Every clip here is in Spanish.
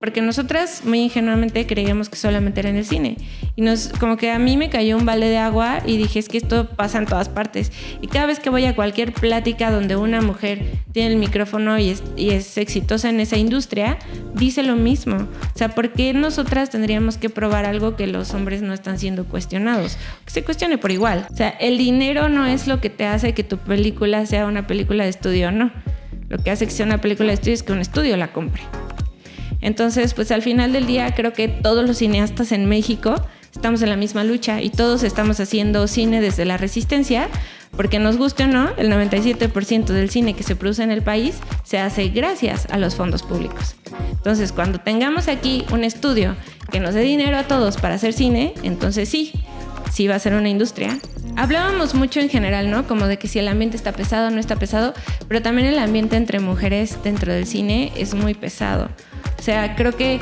Porque nosotras muy ingenuamente creíamos que solamente era en el cine. Y como que a mí me cayó un balde de agua y dije, es que esto pasa en todas partes. Y cada vez que voy a cualquier plática donde una mujer tiene el micrófono y es exitosa en esa industria, dice lo mismo. O sea, ¿por qué nosotras tendríamos que probar algo que los hombres no están siendo cuestionados? Que se cuestione por igual. O sea, el dinero no es lo que te hace que tu película sea una película de estudio o no. Lo que hace que sea una película de estudio es que un estudio la compre. Entonces, pues al final del día creo que todos los cineastas en México estamos en la misma lucha y todos estamos haciendo cine desde la resistencia, porque nos guste o no, el 97% del cine que se produce en el país se hace gracias a los fondos públicos. Entonces, cuando tengamos aquí un estudio que nos dé dinero a todos para hacer cine, entonces sí va a ser una industria. Hablábamos mucho en general, ¿no? Como de que si el ambiente está pesado o no está pesado, pero también el ambiente entre mujeres dentro del cine es muy pesado. O sea, creo que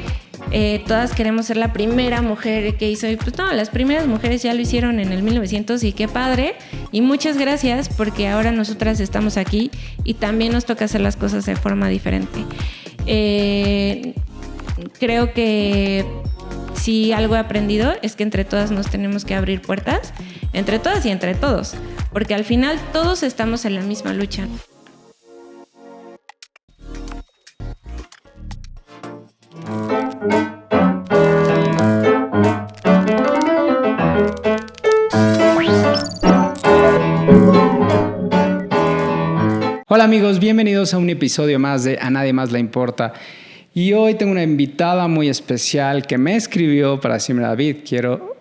todas queremos ser la primera mujer que hizo. Y pues no, las primeras mujeres ya lo hicieron en el 1900 y qué padre. Y muchas gracias porque ahora nosotras estamos aquí y también nos toca hacer las cosas de forma diferente. Creo que si algo he aprendido es que entre todas nos tenemos que abrir puertas, entre todas y entre todos, porque al final todos estamos en la misma lucha. Hola amigos, bienvenidos a un episodio más de A Nadie Más Le Importa. Y hoy tengo una invitada muy especial que me escribió para decirme: David, quiero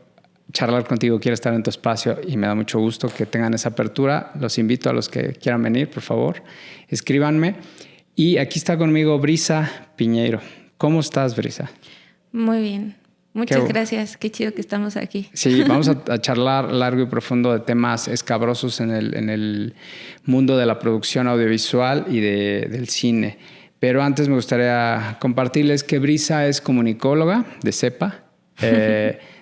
charlar contigo, quiero estar en tu espacio y me da mucho gusto que tengan esa apertura. Los invito a los que quieran venir, por favor, escríbanme. Y aquí está conmigo Brisa Piñeiro. ¿Cómo estás, Brisa? Muy bien. Muchas gracias. Qué chido que estamos aquí. Sí, vamos a charlar largo y profundo de temas escabrosos en el mundo de la producción audiovisual y del cine. Pero antes me gustaría compartirles que Brisa es comunicóloga de CEPA.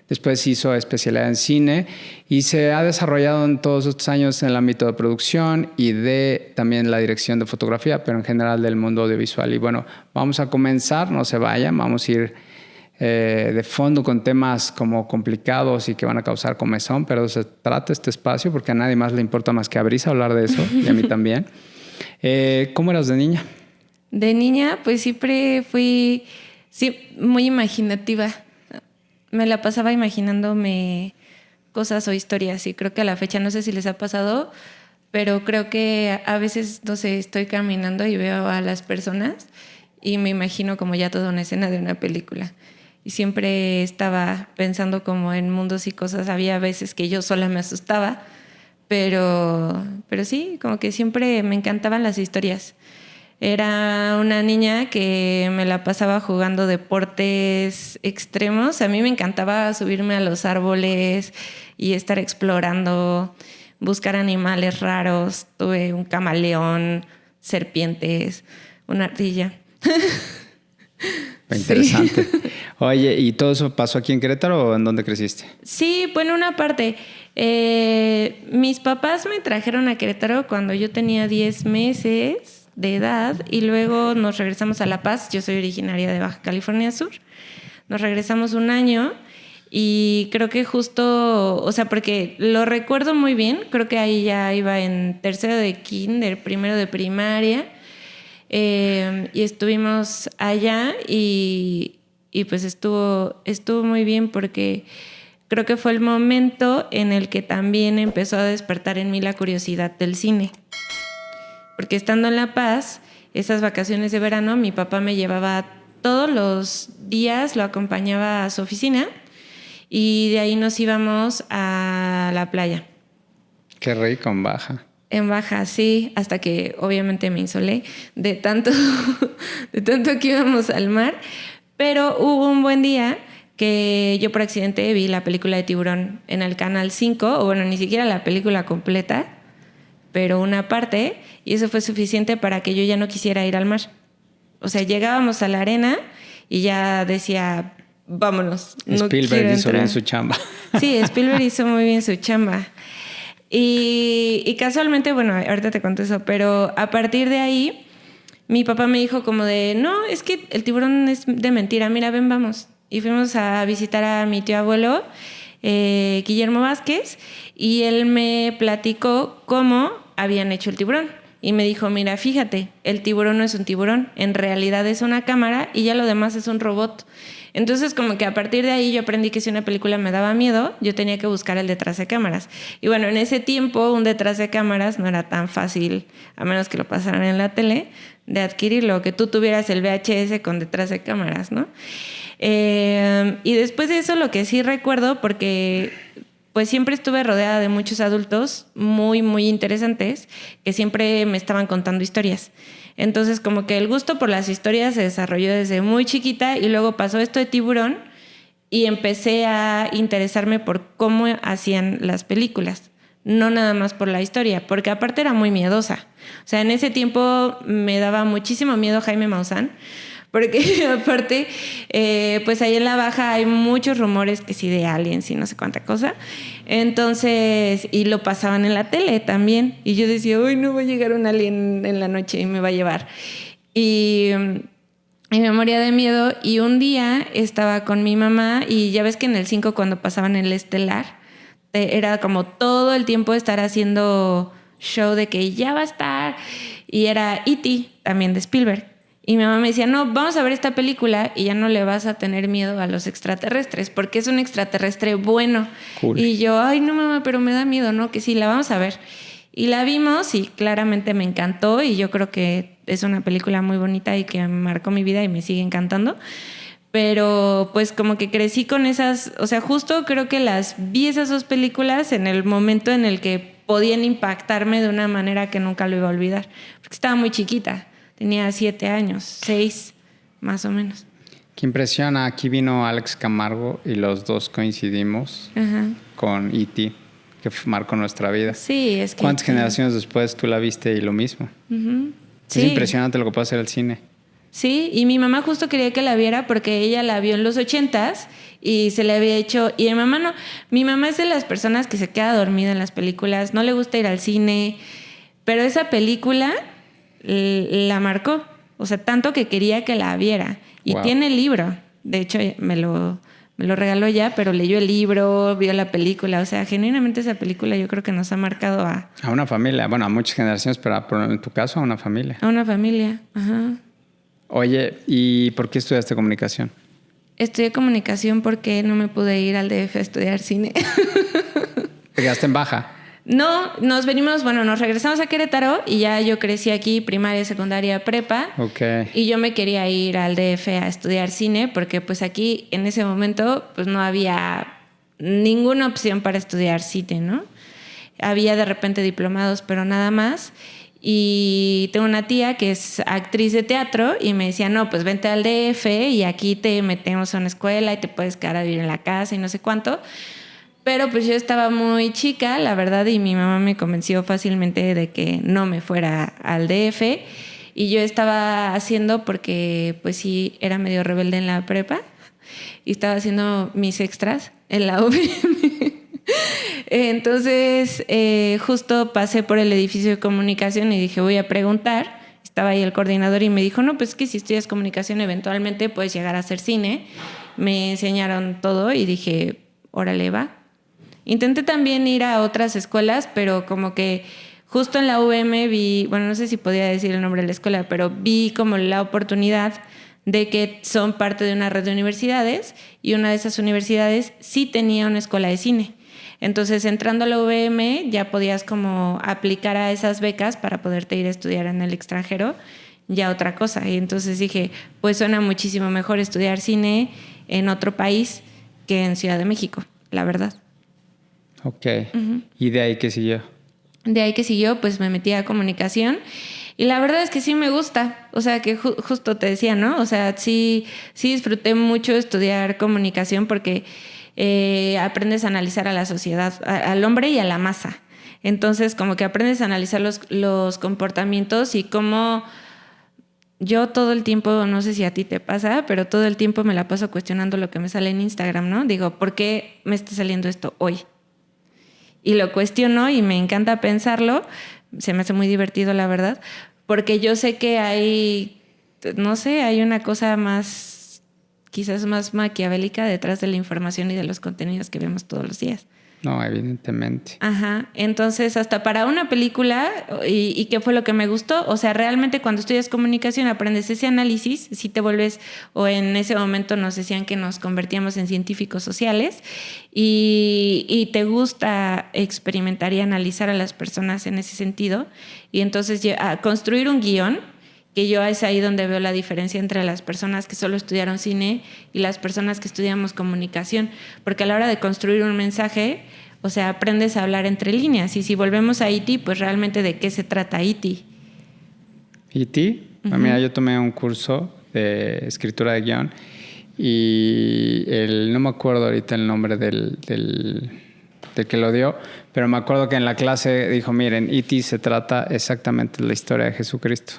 Después hizo especialidad en cine y se ha desarrollado en todos estos años en el ámbito de producción y de también la dirección de fotografía, pero en general del mundo audiovisual. Y bueno, vamos a comenzar, no se vayan, vamos a ir de fondo con temas como complicados y que van a causar comezón, pero se trata este espacio porque a nadie más le importa más que a Brisa hablar de eso y a mí también. ¿Cómo eras de niña? De niña, pues siempre fui muy imaginativa. Me la pasaba imaginándome cosas o historias y creo que a la fecha, no sé si les ha pasado, pero creo que a veces, no sé, estoy caminando y veo a las personas y me imagino como ya toda una escena de una película. Y siempre estaba pensando como en mundos y cosas. Había veces que yo sola me asustaba, pero sí, como que siempre me encantaban las historias. Era una niña que me la pasaba jugando deportes extremos. A mí me encantaba subirme a los árboles y estar explorando, buscar animales raros. Tuve un camaleón, serpientes, una ardilla. Interesante. Sí. Oye, ¿y todo eso pasó aquí en Querétaro o en dónde creciste? Sí, bueno, una parte. Mis papás me trajeron a Querétaro cuando yo tenía 10 meses de edad y luego nos regresamos a La Paz. Yo soy originaria de Baja California Sur. Nos regresamos un año y creo que justo, o sea, porque lo recuerdo muy bien, creo que ahí ya iba en tercero de kinder, primero de primaria. Y estuvimos allá y pues estuvo muy bien porque creo que fue el momento en el que también empezó a despertar en mí la curiosidad del cine. Porque estando en La Paz, esas vacaciones de verano, mi papá me llevaba todos los días, lo acompañaba a su oficina y de ahí nos íbamos a la playa. Qué rico, en Baja. En Baja, sí, hasta que obviamente me insolé de tanto que íbamos al mar. Pero hubo un buen día que yo por accidente vi la película de Tiburón en el Canal 5, o bueno, ni siquiera la película completa, pero una parte, y eso fue suficiente para que yo ya no quisiera ir al mar. O sea, llegábamos a la arena y ya decía, vámonos. Spielberg hizo bien su chamba. Sí, Spielberg hizo muy bien su chamba. Y casualmente, bueno, ahorita te contesto, pero a partir de ahí mi papá me dijo como de, no, es que el tiburón es de mentira, mira, ven, vamos. Y fuimos a visitar a mi tío abuelo, Guillermo Vázquez, y él me platicó cómo habían hecho el tiburón. Y me dijo, mira, fíjate, el tiburón no es un tiburón, en realidad es una cámara y ya lo demás es un robot. Entonces, como que a partir de ahí yo aprendí que si una película me daba miedo, yo tenía que buscar el detrás de cámaras. Y bueno, en ese tiempo un detrás de cámaras no era tan fácil, a menos que lo pasaran en la tele, de adquirirlo, que tú tuvieras el VHS con detrás de cámaras, ¿no? Y después de eso, lo que sí recuerdo, porque pues siempre estuve rodeada de muchos adultos muy, muy interesantes que siempre me estaban contando historias. Entonces, como que el gusto por las historias se desarrolló desde muy chiquita y luego pasó esto de Tiburón y empecé a interesarme por cómo hacían las películas. No nada más por la historia, porque aparte era muy miedosa. O sea, en ese tiempo me daba muchísimo miedo Jaime Maussan, porque aparte, pues ahí en la Baja hay muchos rumores que sí de aliens y no sé cuánta cosa. Entonces, y lo pasaban en la tele también. Y yo decía, uy, no va a llegar un alien en la noche y me va a llevar. Y me moría de miedo. Y un día estaba con mi mamá y ya ves que en el 5 cuando pasaban el estelar, era como todo el tiempo estar haciendo show de que ya va a estar. Y era E.T. también de Spielberg. Y mi mamá me decía, no, vamos a ver esta película y ya no le vas a tener miedo a los extraterrestres, porque es un extraterrestre bueno. Cool. Y yo, ay, no, mamá, pero me da miedo, ¿no? Que sí, la vamos a ver. Y la vimos y claramente me encantó y yo creo que es una película muy bonita y que marcó mi vida y me sigue encantando. Pero pues como que crecí con esas, o sea, justo creo que vi esas dos películas en el momento en el que podían impactarme de una manera que nunca lo iba a olvidar, porque estaba muy chiquita. Tenía 7 años, 6 más o menos. Qué impresiona. Aquí vino Alex Camargo y los dos coincidimos con E.T., que marcó nuestra vida. Sí, es que... ¿Cuántas generaciones después tú la viste y lo mismo? Es impresionante lo que puede hacer el cine. Sí, y mi mamá justo quería que la viera porque ella la vio en los 80s y se le había hecho... Y mi mamá no. Mi mamá es de las personas que se queda dormida en las películas, no le gusta ir al cine, pero esa película... la marcó, o sea, tanto que quería que la viera. Y tiene el libro, de hecho me lo regaló ya, pero leyó el libro, vio la película, o sea, genuinamente esa película yo creo que nos ha marcado a una familia, bueno, a muchas generaciones, pero en tu caso a una familia. A una familia, ajá. Oye, ¿y por qué estudiaste comunicación? Estudié comunicación porque no me pude ir al DF a estudiar cine. ¿Te quedaste en Baja? No, nos regresamos a Querétaro y ya yo crecí aquí, primaria, secundaria, prepa. Okay. Y yo me quería ir al DF a estudiar cine porque pues aquí en ese momento pues no había ninguna opción para estudiar cine, ¿no? Había de repente diplomados, pero nada más. Y tengo una tía que es actriz de teatro y me decía, no, pues vente al DF y aquí te metemos a una escuela y te puedes quedar a vivir en la casa y no sé cuánto. Pero pues yo estaba muy chica, la verdad, y mi mamá me convenció fácilmente de que no me fuera al DF. Y yo estaba haciendo, porque pues sí, era medio rebelde en la prepa, y estaba haciendo mis extras en la UVM. Entonces, justo pasé por el edificio de comunicación y dije, voy a preguntar. Estaba ahí el coordinador y me dijo, no, pues es que si estudias comunicación eventualmente puedes llegar a hacer cine. Me enseñaron todo y dije, órale, va. Intenté también ir a otras escuelas, pero como que justo en la UVM vi, bueno, no sé si podía decir el nombre de la escuela, pero vi como la oportunidad de que son parte de una red de universidades y una de esas universidades sí tenía una escuela de cine. Entonces, entrando a la UVM ya podías como aplicar a esas becas para poderte ir a estudiar en el extranjero ya otra cosa. Y entonces dije, pues suena muchísimo mejor estudiar cine en otro país que en Ciudad de México, la verdad. Ok. ¿Y de ahí qué siguió? De ahí que siguió, pues me metí a comunicación y la verdad es que sí me gusta. O sea, que justo te decía, ¿no? O sea, sí disfruté mucho estudiar comunicación porque aprendes a analizar a la sociedad, al hombre y a la masa. Entonces, como que aprendes a analizar los comportamientos y cómo... Yo todo el tiempo, no sé si a ti te pasa, pero todo el tiempo me la paso cuestionando lo que me sale en Instagram, ¿no? Digo, ¿por qué me está saliendo esto hoy? Y lo cuestiono y me encanta pensarlo. Se me hace muy divertido, la verdad. porque yo sé que hay, no sé, hay una cosa más, quizás más maquiavélica detrás de la información y de los contenidos que vemos todos los días. No, evidentemente. Ajá, entonces hasta para una película, y qué fue lo que me gustó, o sea, realmente cuando estudias comunicación aprendes ese análisis, si te vuelves, o en ese momento nos decían que nos convertíamos en científicos sociales, y te gusta experimentar y analizar a las personas en ese sentido, y entonces a construir un guión, que yo es ahí donde veo la diferencia entre las personas que solo estudiaron cine y las personas que estudiamos comunicación, porque a la hora de construir un mensaje, o sea, aprendes a hablar entre líneas, y si volvemos a E.T., pues realmente ¿de qué se trata E.T.? ¿E.T.? Uh-huh. Mira, yo tomé un curso de escritura de guión y no me acuerdo ahorita el nombre del que lo dio, pero me acuerdo que en la clase dijo, miren, E.T. se trata exactamente de la historia de Jesucristo.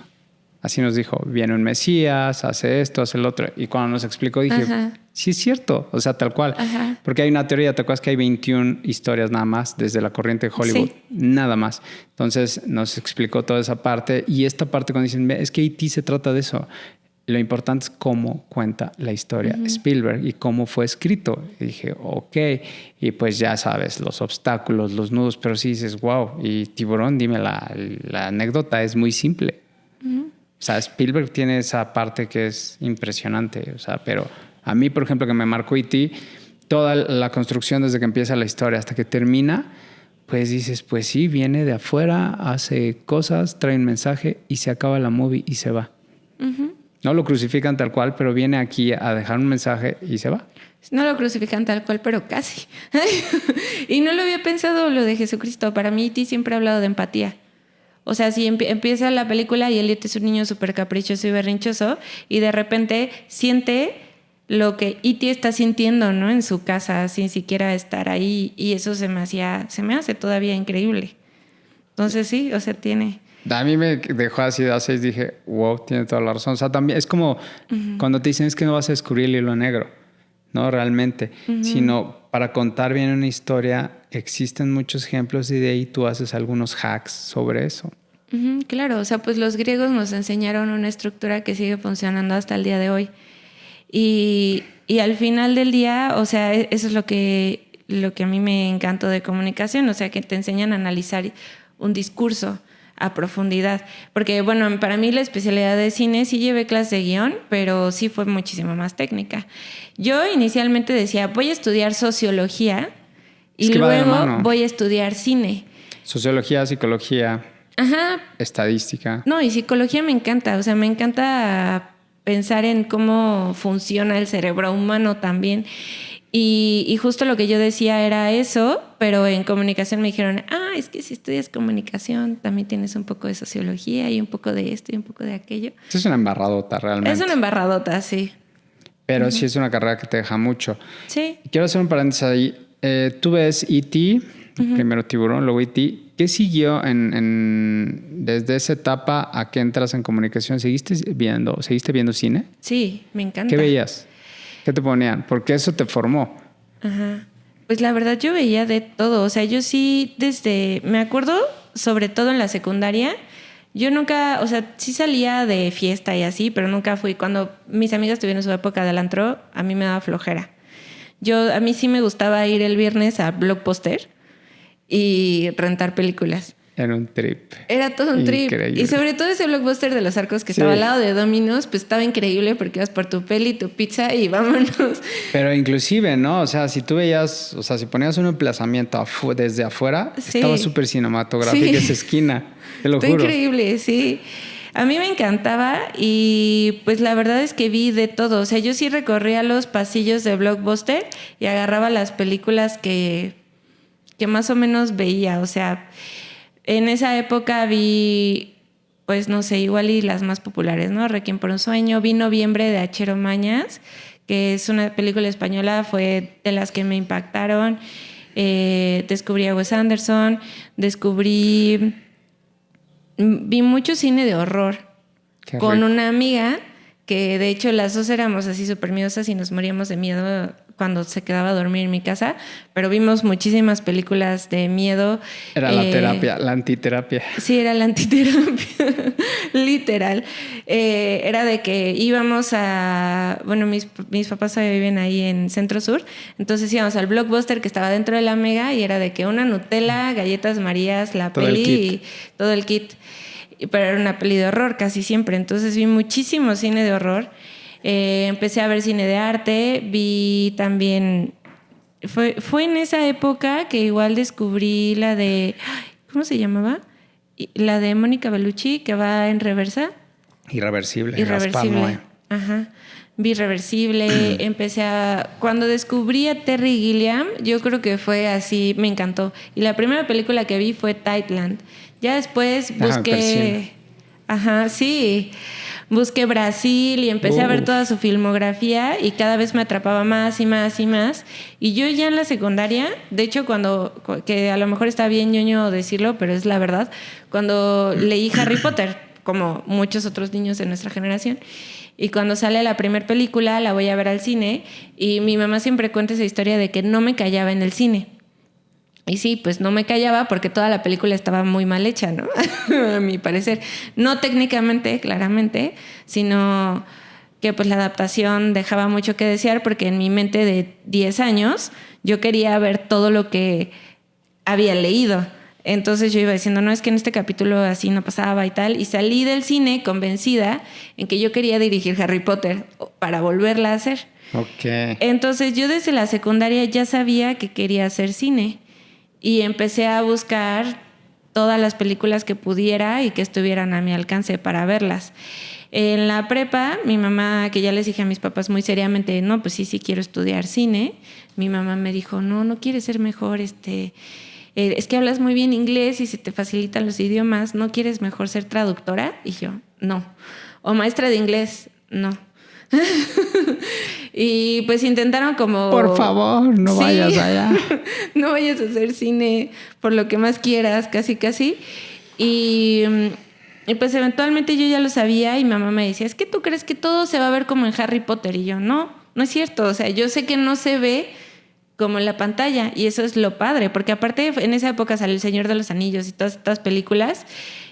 Así nos dijo, viene un Mesías, hace esto, hace el otro. Y cuando nos explicó dije, ajá, sí es cierto, o sea, tal cual. Ajá. Porque hay una teoría, ¿te acuerdas que hay 21 historias nada más desde la corriente de Hollywood? Sí. Nada más. Entonces nos explicó toda esa parte. Y esta parte cuando dicen, es que E.T. se trata de eso. Lo importante es cómo cuenta la historia Spielberg y cómo fue escrito. Y dije, ok. Y pues ya sabes, los obstáculos, los nudos, pero sí dices, wow. Y Tiburón, dime, la anécdota es muy simple. O sea, Spielberg tiene esa parte que es impresionante. O sea, pero a mí, por ejemplo, que me marcó E.T., toda la construcción desde que empieza la historia hasta que termina, pues dices, pues sí, viene de afuera, hace cosas, trae un mensaje y se acaba la movie y se va. No lo crucifican tal cual, pero viene aquí a dejar un mensaje y se va. No lo crucifican tal cual, pero casi. Y no lo había pensado lo de Jesucristo. Para mí, E.T. siempre ha hablado de empatía. O sea, si empieza la película y Elliot es un niño súper caprichoso y berrinchoso y de repente siente lo que E.T. está sintiendo, ¿no? En su casa, sin siquiera estar ahí. Y eso se me hace todavía increíble. Entonces sí, o sea, tiene... A mí me dejó así de A6, dije, wow, tiene toda la razón. O sea, también es como cuando te dicen es que no vas a descubrir el hilo negro, no realmente, sino para contar bien una historia existen muchos ejemplos y de ahí tú haces algunos hacks sobre eso. Claro, o sea, pues los griegos nos enseñaron una estructura que sigue funcionando hasta el día de hoy. Y al final del día, o sea, eso es lo que a mí me encantó de comunicación, o sea, que te enseñan a analizar un discurso a profundidad. Porque, bueno, para mí la especialidad de cine sí llevé clases de guión, pero sí fue muchísimo más técnica. Yo inicialmente decía, voy a estudiar sociología y luego voy a estudiar cine. Sociología, psicología, estadística. No, y psicología me encanta. O sea, me encanta pensar en cómo funciona el cerebro humano también. Y justo lo que yo decía era eso, pero en comunicación me dijeron, es que si estudias comunicación también tienes un poco de sociología y un poco de esto y un poco de aquello. Es una embarradota realmente. Es una embarradota, sí. Pero sí es una carrera que te deja mucho. Sí. Quiero hacer un paréntesis ahí. Tú ves E.T., primero Tiburón, luego E.T. ¿Qué siguió desde esa etapa a que entras en comunicación? ¿Seguiste viendo cine? Sí, me encanta. ¿Qué veías? ¿Qué te ponían? Porque eso te formó. Pues la verdad yo veía de todo. O sea, yo sí me acuerdo, sobre todo en la secundaria, yo nunca, o sea, sí salía de fiesta y así, pero nunca fui. Cuando mis amigas tuvieron su época del antro, a mí me daba flojera. A mí sí me gustaba ir el viernes a Blockbuster y rentar películas. Era un trip. Era todo un increíble. Trip. Y sobre todo ese Blockbuster de los Arcos que estaba al lado de Domino's, pues estaba increíble porque ibas por tu peli, tu pizza y vámonos. Pero inclusive, ¿no? O sea, si tú veías, o sea, si ponías un emplazamiento desde afuera, estaba súper cinematográfica esa esquina. Te lo juro. Increíble, sí. A mí me encantaba y pues la verdad es que vi de todo. O sea, yo sí recorría los pasillos de Blockbuster y agarraba las películas que más o menos veía. O sea, en esa época vi, pues no sé, igual y las más populares, ¿no? Requiem por un sueño, vi Noviembre de Achero Mañas, que es una película española, fue de las que me impactaron. Descubrí a Wes Anderson, vi mucho cine de horror con una amiga que de hecho las dos éramos así súper miedosas y nos moríamos de miedo cuando se quedaba a dormir en mi casa, pero vimos muchísimas películas de miedo. Era la terapia, la antiterapia. Sí, era la antiterapia, literal. Era de que íbamos a... Bueno, mis papás viven ahí en Centro Sur, entonces íbamos al Blockbuster que estaba dentro de la Mega y era de que una Nutella, galletas Marías, la todo peli y todo el kit. Pero era una peli de horror casi siempre, entonces vi muchísimo cine de horror. Empecé a ver cine de arte, vi también... Fue en esa época que igual descubrí la de... ¿Cómo se llamaba? La de Mónica Bellucci, que va en reversa. Irreversible. Gaspar Noé. Ajá. Vi Irreversible. Cuando descubrí a Terry Gilliam, yo creo que fue así, me encantó. Y la primera película que vi fue Tightland. Ya después busqué... Ajá, sí. Busqué Brasil y empecé a ver toda su filmografía y cada vez me atrapaba más y más y más. Y yo ya en la secundaria, de hecho que a lo mejor está bien ñoño decirlo, pero es la verdad, cuando leí Harry Potter, como muchos otros niños de nuestra generación, y cuando sale la primera película la voy a ver al cine y mi mamá siempre cuenta esa historia de que no me callaba en el cine. Y sí, pues no me callaba porque toda la película estaba muy mal hecha, ¿no? A mi parecer. No técnicamente, claramente, sino que pues la adaptación dejaba mucho que desear porque en mi mente de 10 años yo quería ver todo lo que había leído. Entonces yo iba diciendo, no, es que en este capítulo así no pasaba y tal. Y salí del cine convencida en que yo quería dirigir Harry Potter para volverla a hacer. Ok. Entonces yo desde la secundaria ya sabía que quería hacer cine. Y empecé a buscar todas las películas que pudiera y que estuvieran a mi alcance para verlas. En la prepa, mi mamá, que ya les dije a mis papás muy seriamente, no, pues sí quiero estudiar cine. Mi mamá me dijo, no quieres ser mejor, es que hablas muy bien inglés y se te facilitan los idiomas, ¿no quieres mejor ser traductora? Y yo, no. O maestra de inglés, no. Y pues intentaron como... Por favor, no vayas allá. No vayas a hacer cine por lo que más quieras, casi. Y pues eventualmente yo ya lo sabía y mi mamá me decía, es que tú crees que todo se va a ver como en Harry Potter. Y yo, no es cierto. O sea, yo sé que no se ve como en la pantalla y eso es lo padre. Porque aparte en esa época salió El Señor de los Anillos y todas estas películas...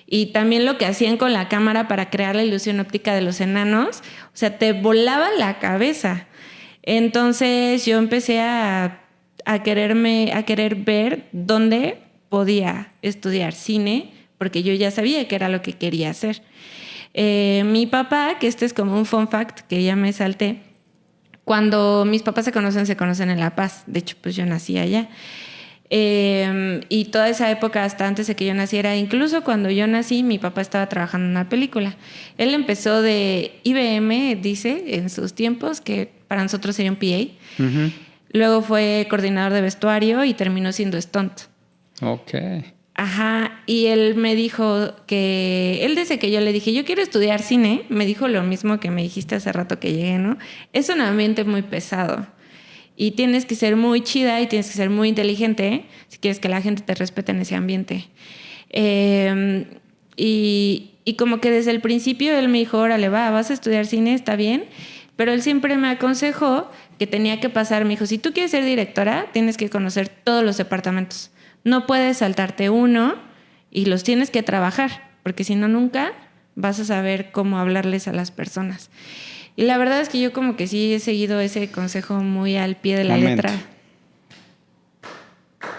Y también lo que hacían con la cámara para crear la ilusión óptica de los enanos, o sea, te volaba la cabeza. Entonces yo empecé a querer ver dónde podía estudiar cine, porque yo ya sabía que era lo que quería hacer. Mi papá, que este es como un fun fact que ya me salté, cuando mis papás se conocen en La Paz. De hecho, pues yo nací allá. Y toda esa época hasta antes de que yo naciera, incluso cuando yo nací, mi papá estaba trabajando en una película. Él empezó de IBM, dice, en sus tiempos, que para nosotros sería un PA. Uh-huh. Luego fue coordinador de vestuario y terminó siendo stunt. Ok. Ajá, y él me dijo que... Él desde que yo le dije, yo quiero estudiar cine, me dijo lo mismo que me dijiste hace rato que llegué, ¿no? Es un ambiente muy pesado. Y tienes que ser muy chida y tienes que ser muy inteligente si quieres que la gente te respete en ese ambiente. Y como que desde el principio él me dijo, órale, vas a estudiar cine, está bien. Pero él siempre me aconsejó que tenía que pasar. Me dijo, si tú quieres ser directora, tienes que conocer todos los departamentos. No puedes saltarte uno y los tienes que trabajar, porque si no, nunca vas a saber cómo hablarles a las personas. Y la verdad es que yo como que sí he seguido ese consejo muy al pie de la letra.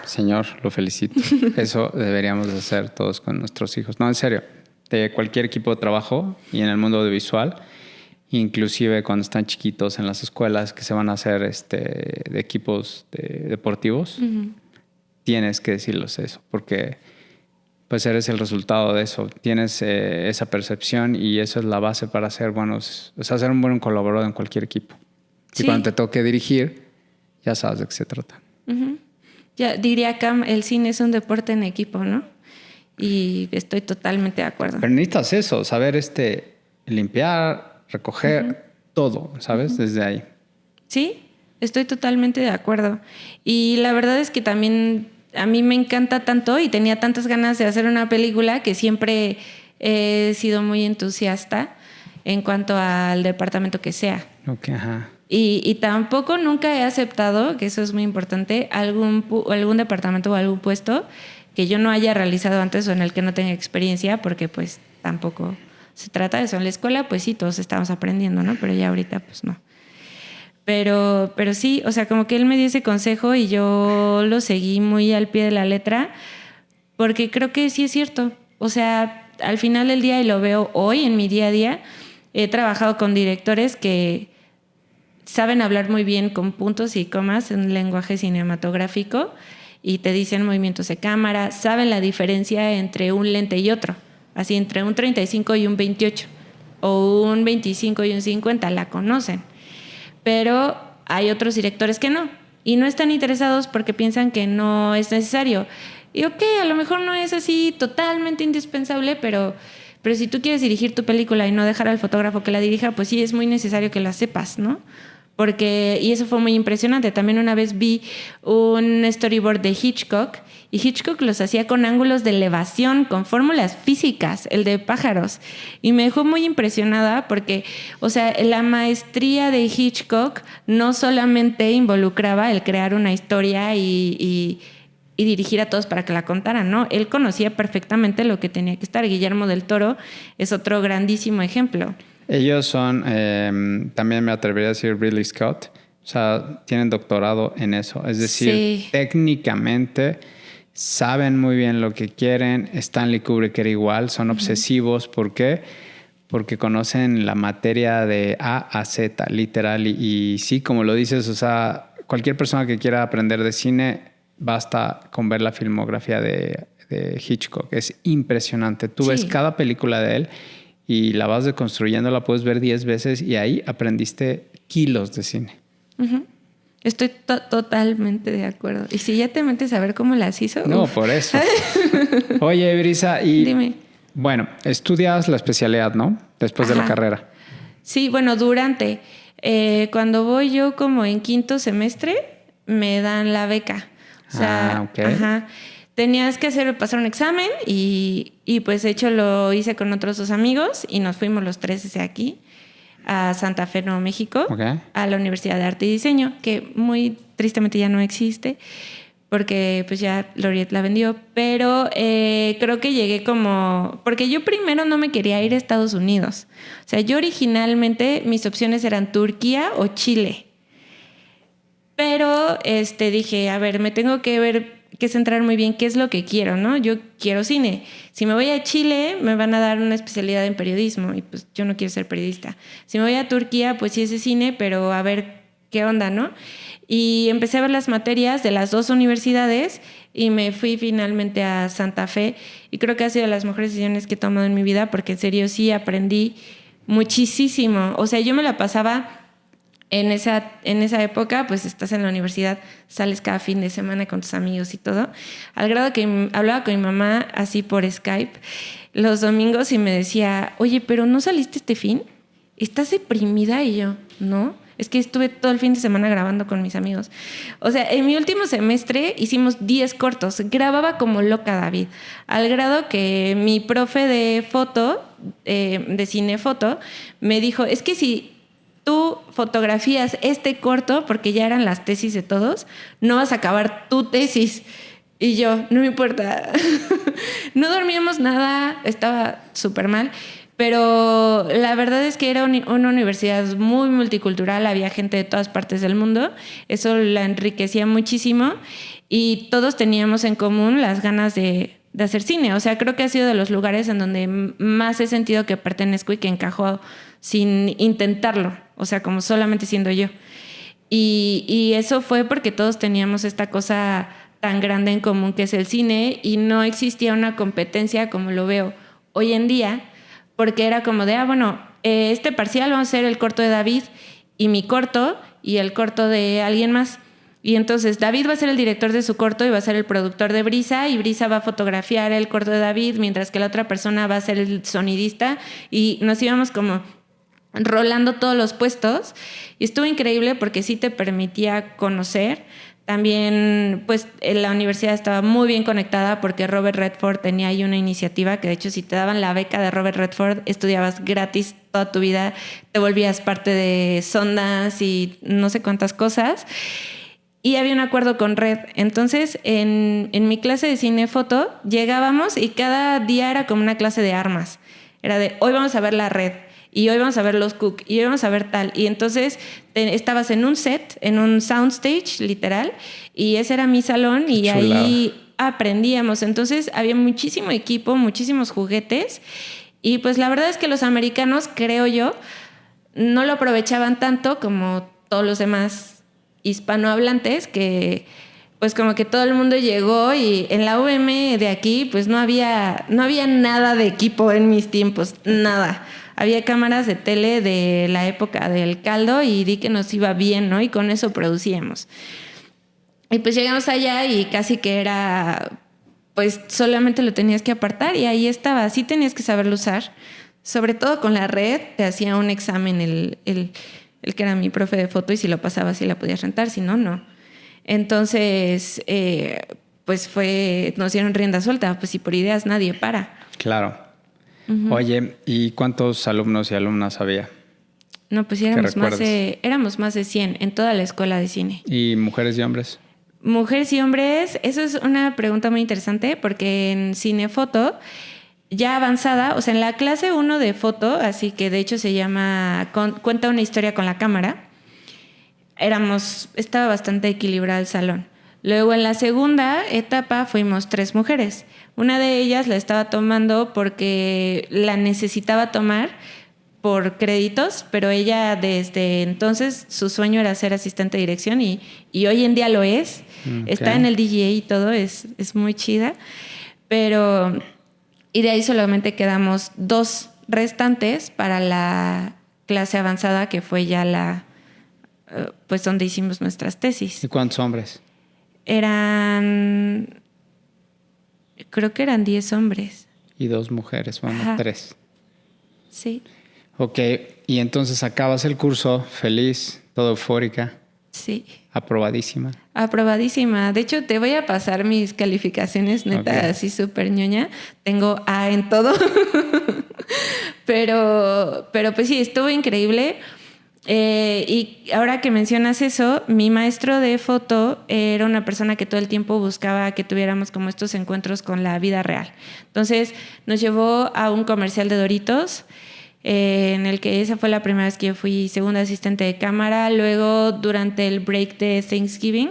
Señor, lo felicito. Eso deberíamos hacer todos con nuestros hijos. No, en serio. De cualquier equipo de trabajo y en el mundo audiovisual, inclusive cuando están chiquitos en las escuelas que se van a hacer de equipos deportivos, uh-huh. Tienes que decirles eso, porque pues eres el resultado de eso. Tienes esa percepción y eso es la base para ser buenos, o sea, ser un buen colaborador en cualquier equipo. Sí. Y cuando te toque dirigir, ya sabes de qué se trata. Uh-huh. Ya diría Cam, el cine es un deporte en equipo, ¿no? Y estoy totalmente de acuerdo. Pero necesitas eso, saber limpiar, recoger, uh-huh. Todo, ¿sabes? Uh-huh. Desde ahí. Sí, estoy totalmente de acuerdo. Y la verdad es que también a mí me encanta tanto y tenía tantas ganas de hacer una película que siempre he sido muy entusiasta. en cuanto al departamento que sea. Ok, ajá. Y tampoco nunca he aceptado, que eso es muy importante, algún departamento o algún puesto que yo no haya realizado antes o en el que no tenga experiencia, porque pues tampoco se trata de eso. En la escuela pues sí, todos estamos aprendiendo, ¿no? Pero ya ahorita pues no. Pero sí, o sea, como que él me dio ese consejo y yo lo seguí muy al pie de la letra, porque creo que sí es cierto. O sea, al final del día, y lo veo hoy en mi día a día, he trabajado con directores que saben hablar muy bien con puntos y comas en lenguaje cinematográfico y te dicen movimientos de cámara, saben la diferencia entre un lente y otro, así entre un 35 y un 28 o un 25 y un 50, la conocen. Pero hay otros directores que no, y no están interesados porque piensan que no es necesario. Y ok, a lo mejor no es así totalmente indispensable, pero si tú quieres dirigir tu película y no dejar al fotógrafo que la dirija, pues sí es muy necesario que la sepas, ¿no? Y eso fue muy impresionante. También una vez vi un storyboard de Hitchcock, y Hitchcock los hacía con ángulos de elevación, con fórmulas físicas, el de pájaros. Y me dejó muy impresionada porque, o sea, la maestría de Hitchcock no solamente involucraba el crear una historia y dirigir a todos para que la contaran, ¿no? Él conocía perfectamente lo que tenía que estar. Guillermo del Toro es otro grandísimo ejemplo. Ellos son, también me atrevería a decir Ridley Scott, o sea, tienen doctorado en eso. Es decir, sí, técnicamente saben muy bien lo que quieren. Stanley Kubrick era igual, son obsesivos. ¿Por qué? Porque conocen la materia de A a Z, literal. Y sí, como lo dices, o sea, cualquier persona que quiera aprender de cine, basta con ver la filmografía de Hitchcock. Es impresionante. Tú ves cada película de él y la vas deconstruyendo, la puedes ver 10 veces y ahí aprendiste kilos de cine. Estoy totalmente de acuerdo. Y si ya te metes a ver cómo las hizo... No, por eso. Oye, Brisa, y... Dime. Bueno, estudias la especialidad, ¿no? Después de la carrera. Sí, bueno, durante. Cuando voy yo como en 5º semestre, me dan la beca. O sea, ok. Tenías que pasar un examen y pues de hecho lo hice con otros 2 amigos y nos fuimos los 3 desde aquí a Santa Fe, Nuevo México, a la Universidad de Arte y Diseño, que muy tristemente ya no existe porque pues ya Laureate la vendió, pero creo que llegué porque yo primero no me quería ir a Estados Unidos. O sea, yo originalmente mis opciones eran Turquía o Chile, pero dije, a ver, me tengo que centrar muy bien qué es lo que quiero, ¿no? Yo quiero cine. Si me voy a Chile, me van a dar una especialidad en periodismo y pues yo no quiero ser periodista. Si me voy a Turquía, pues sí es de cine, pero a ver qué onda, ¿no? Y empecé a ver las materias de las 2 universidades y me fui finalmente a Santa Fe y creo que ha sido de las mejores decisiones que he tomado en mi vida porque en serio sí aprendí muchísimo. O sea, yo me la pasaba... En esa época, pues estás en la universidad, sales cada fin de semana con tus amigos y todo, al grado que hablaba con mi mamá así por Skype los domingos y me decía, oye, ¿pero no saliste este fin? ¿Estás deprimida? Y yo, no, es que estuve todo el fin de semana grabando con mis amigos. O sea, en mi último semestre hicimos 10 cortos, grababa como loca, David, al grado que mi profe de foto, de cinefoto, me dijo, es que si tú fotografías este corto, porque ya eran las tesis de todos, no vas a acabar tu tesis. Y yo, no me importa. No dormíamos nada, estaba súper mal, pero la verdad es que era una universidad muy multicultural, había gente de todas partes del mundo, eso la enriquecía muchísimo y todos teníamos en común las ganas de hacer cine. O sea, creo que ha sido de los lugares en donde más he sentido que pertenezco y que encajo sin intentarlo, o sea, como solamente siendo yo. Y eso fue porque todos teníamos esta cosa tan grande en común que es el cine y no existía una competencia como lo veo hoy en día, porque era como de, bueno, este parcial vamos a hacer el corto de David y mi corto y el corto de alguien más. Y entonces David va a ser el director de su corto y va a ser el productor de Brisa y Brisa va a fotografiar el corto de David mientras que la otra persona va a ser el sonidista y nos íbamos como rolando todos los puestos y estuvo increíble porque sí te permitía conocer También, pues, la universidad estaba muy bien conectada porque Robert Redford tenía ahí una iniciativa que, de hecho, si te daban la beca de Robert Redford, estudiabas gratis toda tu vida, te volvías parte de Sondas y no sé cuántas cosas. Y había un acuerdo con Red. Entonces, en mi clase de cine-foto, llegábamos y cada día era como una clase de armas. Era de, hoy vamos a ver la Red. Y hoy vamos a ver los Cook, y hoy vamos a ver tal. Y entonces estabas en un set, en un soundstage, literal, y ese era mi salón, y ahí aprendíamos. Entonces había muchísimo equipo, muchísimos juguetes, y pues la verdad es que los americanos, creo yo, no lo aprovechaban tanto como todos los demás hispanohablantes, que pues como que todo el mundo llegó, y en la UM de aquí pues no había nada de equipo en mis tiempos, nada. Había cámaras de tele de la época del caldo y di que nos iba bien, ¿no? Y con eso producíamos. Y pues llegamos allá y casi que era, pues solamente lo tenías que apartar y ahí estaba. Sí tenías que saberlo usar. Sobre todo con la Red, te hacía un examen el que era mi profe de foto, y si lo pasabas sí la podías rentar, si no, no. Entonces, pues nos dieron rienda suelta, pues si por ideas nadie para. Claro. Oye, ¿y cuántos alumnos y alumnas había? No, pues éramos más de 100 en toda la escuela de cine. ¿Y mujeres y hombres? Mujeres y hombres, eso es una pregunta muy interesante porque en cinefoto ya avanzada, o sea, en la clase 1 de foto, así que de hecho se llama Cuenta una historia con la cámara, estaba bastante equilibrado el salón. Luego en la segunda etapa fuimos 3 mujeres. Una de ellas la estaba tomando porque la necesitaba tomar por créditos, pero ella desde entonces su sueño era ser asistente de dirección y hoy en día lo es. Okay. Está en el DGA y todo, es muy chida. Y de ahí solamente quedamos 2 restantes para la clase avanzada, que fue ya pues donde hicimos nuestras tesis. ¿Y cuántos hombres? Creo que eran 10 hombres. Y 2 mujeres, bueno, ajá. 3. Sí. Ok, y entonces acabas el curso feliz, toda eufórica. Sí. Aprobadísima. Aprobadísima. De hecho, te voy a pasar mis calificaciones, neta, okay. Así súper ñoña. Tengo A en todo. pero pues sí, estuvo increíble. Y ahora que mencionas eso, mi maestro de foto era una persona que todo el tiempo buscaba que tuviéramos como estos encuentros con la vida real. Entonces nos llevó a un comercial de Doritos, en el que esa fue la primera vez que yo fui segunda asistente de cámara. Luego, durante el break de Thanksgiving,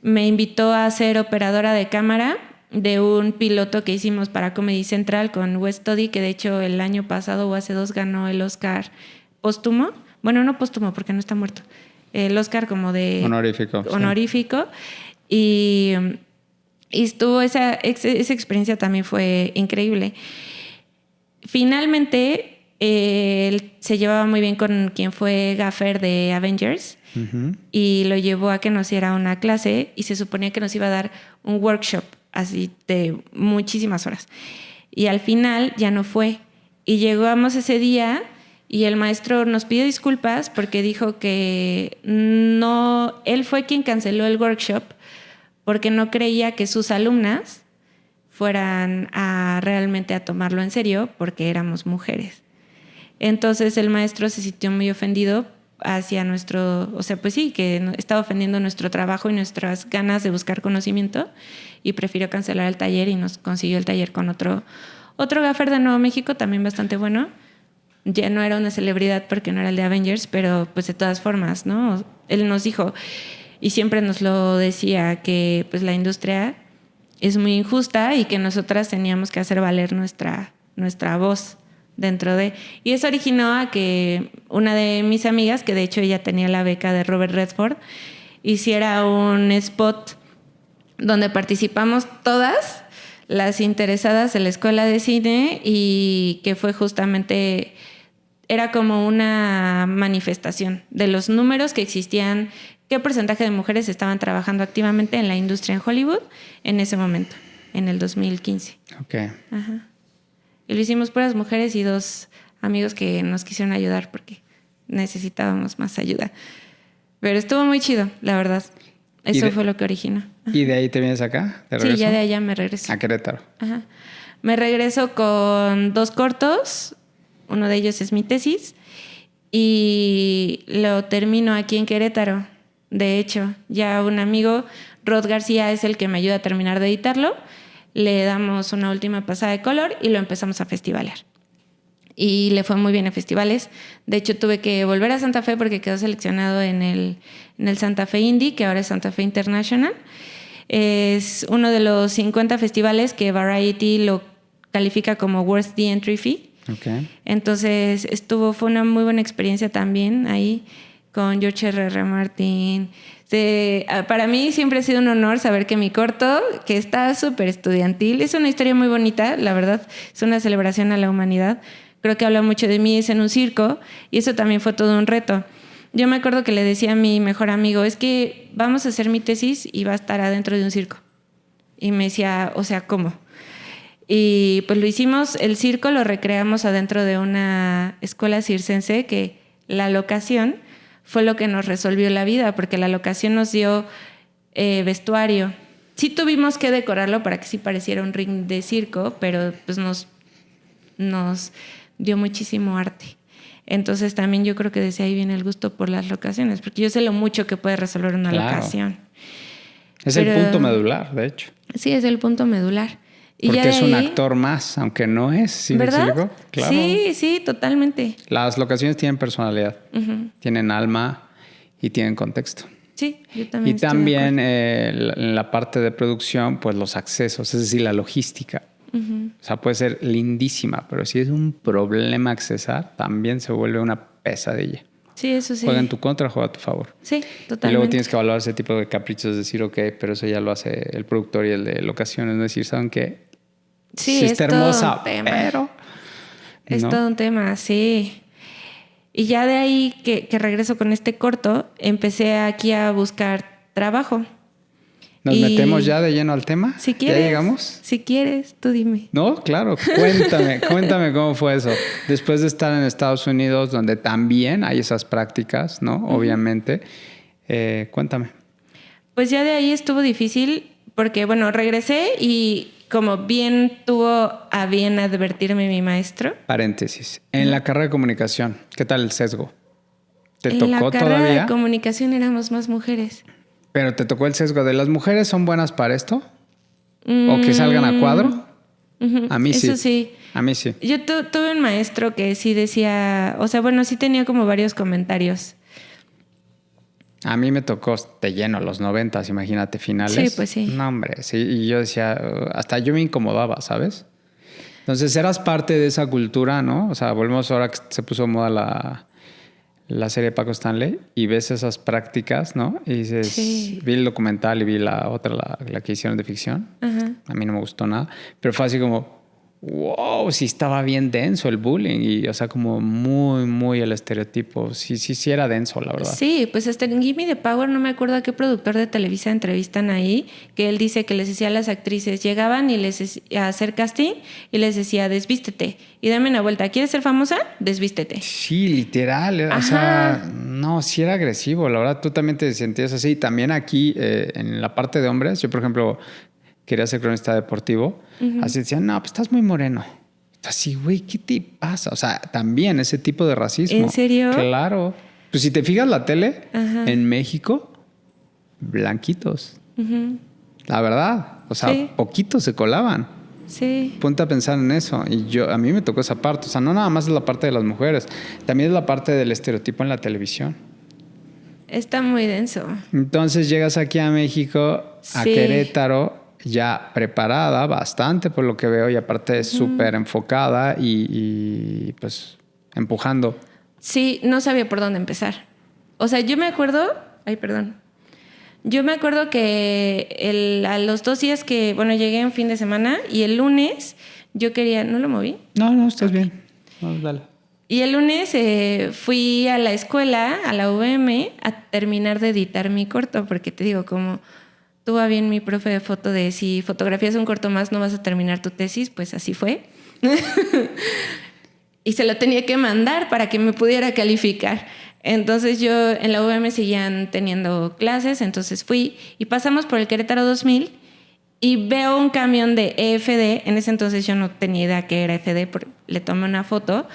me invitó a ser operadora de cámara de un piloto que hicimos para Comedy Central con West Toddy, que de hecho el año pasado o hace 2 ganó el Oscar póstumo. Bueno, no póstumo porque no está muerto. El Oscar como de... Honorífico. Sí. Y estuvo esa experiencia también fue increíble. Finalmente, él se llevaba muy bien con quien fue gaffer de Avengers. Uh-huh. Y lo llevó a que nos diera una clase y se suponía que nos iba a dar un workshop así de muchísimas horas. Y al final ya no fue. Y llegamos ese día... Y el maestro nos pidió disculpas porque dijo que no, él fue quien canceló el workshop porque no creía que sus alumnas fueran realmente a tomarlo en serio porque éramos mujeres. Entonces el maestro se sintió muy ofendido hacia pues sí, que estaba ofendiendo nuestro trabajo y nuestras ganas de buscar conocimiento, y prefirió cancelar el taller y nos consiguió el taller con otro gaffer de Nuevo México, también bastante bueno. Ya no era una celebridad porque no era el de Avengers, pero pues de todas formas, ¿no? Él nos dijo, y siempre nos lo decía, que pues la industria es muy injusta y que nosotras teníamos que hacer valer nuestra voz dentro de... Y eso originó a que una de mis amigas, que de hecho ella tenía la beca de Robert Redford, hiciera un spot donde participamos todas las interesadas de la escuela de cine, y que fue justamente, era como una manifestación de los números que existían, qué porcentaje de mujeres estaban trabajando activamente en la industria en Hollywood en ese momento, en el 2015. Ok. Ajá. Y lo hicimos puras mujeres y 2 amigos que nos quisieron ayudar porque necesitábamos más ayuda. Pero estuvo muy chido, la verdad. Eso fue lo que originó. ¿Y de ahí te vienes acá? ¿De regreso? Sí, ya de allá me regreso. A Querétaro. Ajá. Me regreso con 2 cortos. Uno de ellos es mi tesis. Y lo termino aquí en Querétaro. De hecho, ya un amigo, Rod García, es el que me ayuda a terminar de editarlo. Le damos una última pasada de color y lo empezamos a festivalear. Y le fue muy bien en festivales. De hecho, tuve que volver a Santa Fe porque quedó seleccionado en el Santa Fe Indie, que ahora es Santa Fe International. Es uno de los 50 festivales que Variety lo califica como worth the entry fee. Okay. Entonces, fue una muy buena experiencia también ahí con George R.R. Martin. Para mí siempre ha sido un honor saber que mi corto, que está súper estudiantil, es una historia muy bonita, la verdad, es una celebración a la humanidad. Creo que habla mucho de mí, es en un circo, y eso también fue todo un reto. Yo me acuerdo que le decía a mi mejor amigo, es que vamos a hacer mi tesis y va a estar adentro de un circo. Y me decía, o sea, ¿cómo? Y pues lo hicimos, el circo lo recreamos adentro de una escuela circense, que la locación fue lo que nos resolvió la vida, porque la locación nos dio vestuario. Sí tuvimos que decorarlo para que sí pareciera un ring de circo, pero pues nos dio muchísimo arte. Entonces también yo creo que desde ahí viene el gusto por las locaciones, porque yo sé lo mucho que puede resolver una locación. Es el punto medular, de hecho. Sí, es el punto medular. Y porque ya es un actor más, aunque no es. ¿Sí ¿verdad? me explico? Claro. Sí, totalmente. Las locaciones tienen personalidad, tienen alma y tienen contexto. Sí, yo también. Y también en la parte de producción, pues los accesos, es decir, la logística. O sea, puede ser lindísima, pero si es un problema accesar, también se vuelve una pesadilla. Sí, eso sí. Juega en tu contra, juega a tu favor. Sí, totalmente. Y luego tienes que evaluar ese tipo de caprichos, decir, ok, pero eso ya lo hace el productor y el de locaciones, no decir, ¿saben qué? Sí, está hermosa, pero... Es todo un tema, sí. Y ya de ahí que regreso con este corto, empecé aquí a buscar trabajo. ¿Nos metemos ya de lleno al tema? Si quieres. ¿Ya llegamos? Si quieres, tú dime. No, claro. Cuéntame cómo fue eso. Después de estar en Estados Unidos, donde también hay esas prácticas, ¿no? Obviamente. Cuéntame. Pues ya de ahí estuvo difícil porque, bueno, regresé y como bien tuvo a bien advertirme mi maestro. Paréntesis. En la carrera de comunicación, ¿qué tal el sesgo? ¿Te tocó todavía? En la carrera todavía? de comunicación éramos más mujeres. ¿Pero te tocó el sesgo de las mujeres son buenas para esto? ¿O que salgan a cuadro? A mí sí. Eso sí. A mí sí. Yo tuve un maestro que sí decía, o sea, bueno, sí tenía como varios comentarios. A mí me tocó de lleno los 90s, imagínate, finales. Sí, pues sí. No, hombre, sí. Y yo decía, hasta yo me incomodaba, ¿sabes? Entonces eras parte de esa cultura, ¿no? O sea, volvemos ahora que se puso de moda la serie de Paco Stanley y ves esas prácticas, ¿no? Y dices, Sí. Vi el documental y vi la otra, la que hicieron de ficción. Ajá. A mí no me gustó nada. Pero fue así como, wow, sí estaba bien denso el bullying. Y, o sea, como muy, muy el estereotipo. Sí era denso, la verdad. Sí, pues hasta en Gimme the Power, no me acuerdo a qué productor de Televisa entrevistan ahí, que él dice que les decía a las actrices, llegaban y a hacer casting y les decía, desvístete y dame una vuelta. ¿Quieres ser famosa? Desvístete. Sí, literal. O sea, no, sí era agresivo. La verdad, tú también te sentías así. También aquí, en la parte de hombres, yo, por ejemplo, quería ser cronista deportivo. Así decían, no, pues estás muy moreno. Así, güey, ¿qué te pasa? O sea, también ese tipo de racismo. ¿En serio? Claro. Pues si te fijas la tele, en México, blanquitos. La verdad. O sea, Sí. poquitos se colaban. Sí. Ponte a pensar en eso. Y a mí me tocó esa parte. O sea, no nada más es la parte de las mujeres. También es la parte del estereotipo en la televisión. Está muy denso. Entonces llegas aquí a México, a Sí. Querétaro, ya preparada bastante por lo que veo y aparte súper enfocada y pues empujando. Sí, no sabía por dónde empezar. O sea, yo me acuerdo... Ay, perdón. Yo me acuerdo que a los 2 días que... Bueno, llegué en fin de semana y el lunes yo quería... ¿No lo moví? No, estás bien. No, dale. Y el lunes fui a la escuela, a la UVM, a terminar de editar mi corto, porque te digo, como tuvo bien mi profe de foto de si fotografías un corto más no vas a terminar tu tesis, pues así fue. Y se lo tenía que mandar para que me pudiera calificar. Entonces yo en la UVM seguían teniendo clases, entonces fui y pasamos por el Querétaro 2000 y veo un camión de EFD. En ese entonces yo no tenía idea que era EFD, le tomé una foto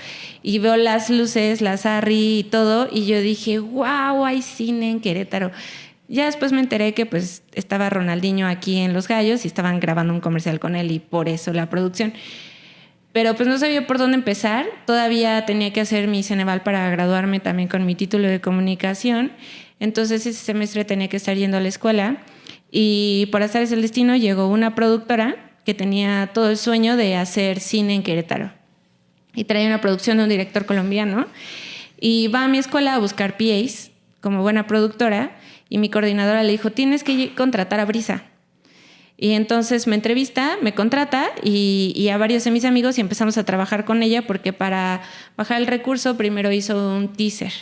y veo las luces, las ARRI y todo, y yo dije, wow, hay cine en Querétaro. Ya después me enteré que pues estaba Ronaldinho aquí en Los Gallos y estaban grabando un comercial con él y por eso la producción. Pero pues no sabía por dónde empezar. Todavía tenía que hacer mi Ceneval para graduarme también con mi título de comunicación. Entonces ese semestre tenía que estar yendo a la escuela. Y por azares del destino llegó una productora que tenía todo el sueño de hacer cine en Querétaro. Y traía una producción de un director colombiano. Y va a mi escuela a buscar PAs como buena productora. Y mi coordinadora le dijo, tienes que contratar a Brisa. Y entonces me entrevista, me contrata y a varios de mis amigos y empezamos a trabajar con ella porque para bajar el recurso primero hizo un teaser.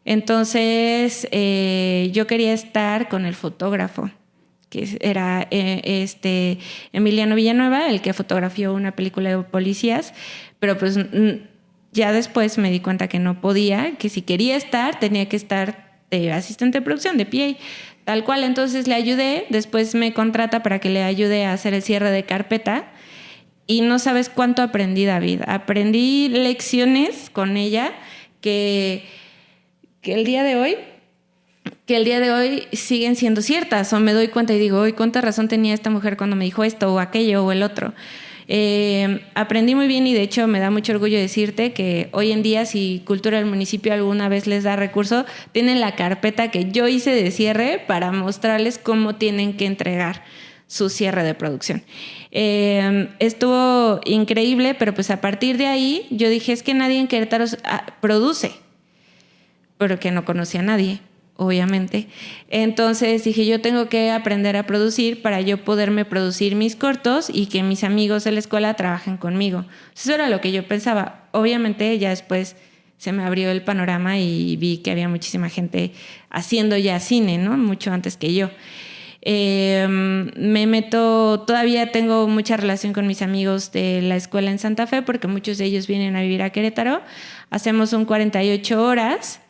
Entonces yo quería estar con el fotógrafo, que era Emiliano Villanueva, el que fotografió una película de policías, pero pues ya después me di cuenta que no podía, que si quería estar tenía que estar de asistente de producción, de PA, tal cual. Entonces le ayudé, después me contrata para que le ayude a hacer el cierre de carpeta y no sabes cuánto aprendí, David. Aprendí lecciones con ella que el día de hoy siguen siendo ciertas, o me doy cuenta y digo, cuánta razón tenía esta mujer cuando me dijo esto o aquello o el otro. Aprendí muy bien y de hecho me da mucho orgullo decirte que hoy en día si Cultura del Municipio alguna vez les da recurso, tienen la carpeta que yo hice de cierre para mostrarles cómo tienen que entregar su cierre de producción. Estuvo increíble, pero pues a partir de ahí yo dije, es que nadie en Querétaro produce, pero que no conocía a nadie, obviamente. Entonces dije, yo tengo que aprender a producir para yo poderme producir mis cortos y que mis amigos de la escuela trabajen conmigo. Eso era lo que yo pensaba. Obviamente ya después se me abrió el panorama y vi que había muchísima gente haciendo ya cine, ¿no? Mucho antes que yo. Me meto, todavía tengo mucha relación con mis amigos de la escuela en Santa Fe porque muchos de ellos vienen a vivir a Querétaro. Hacemos un 48 horas.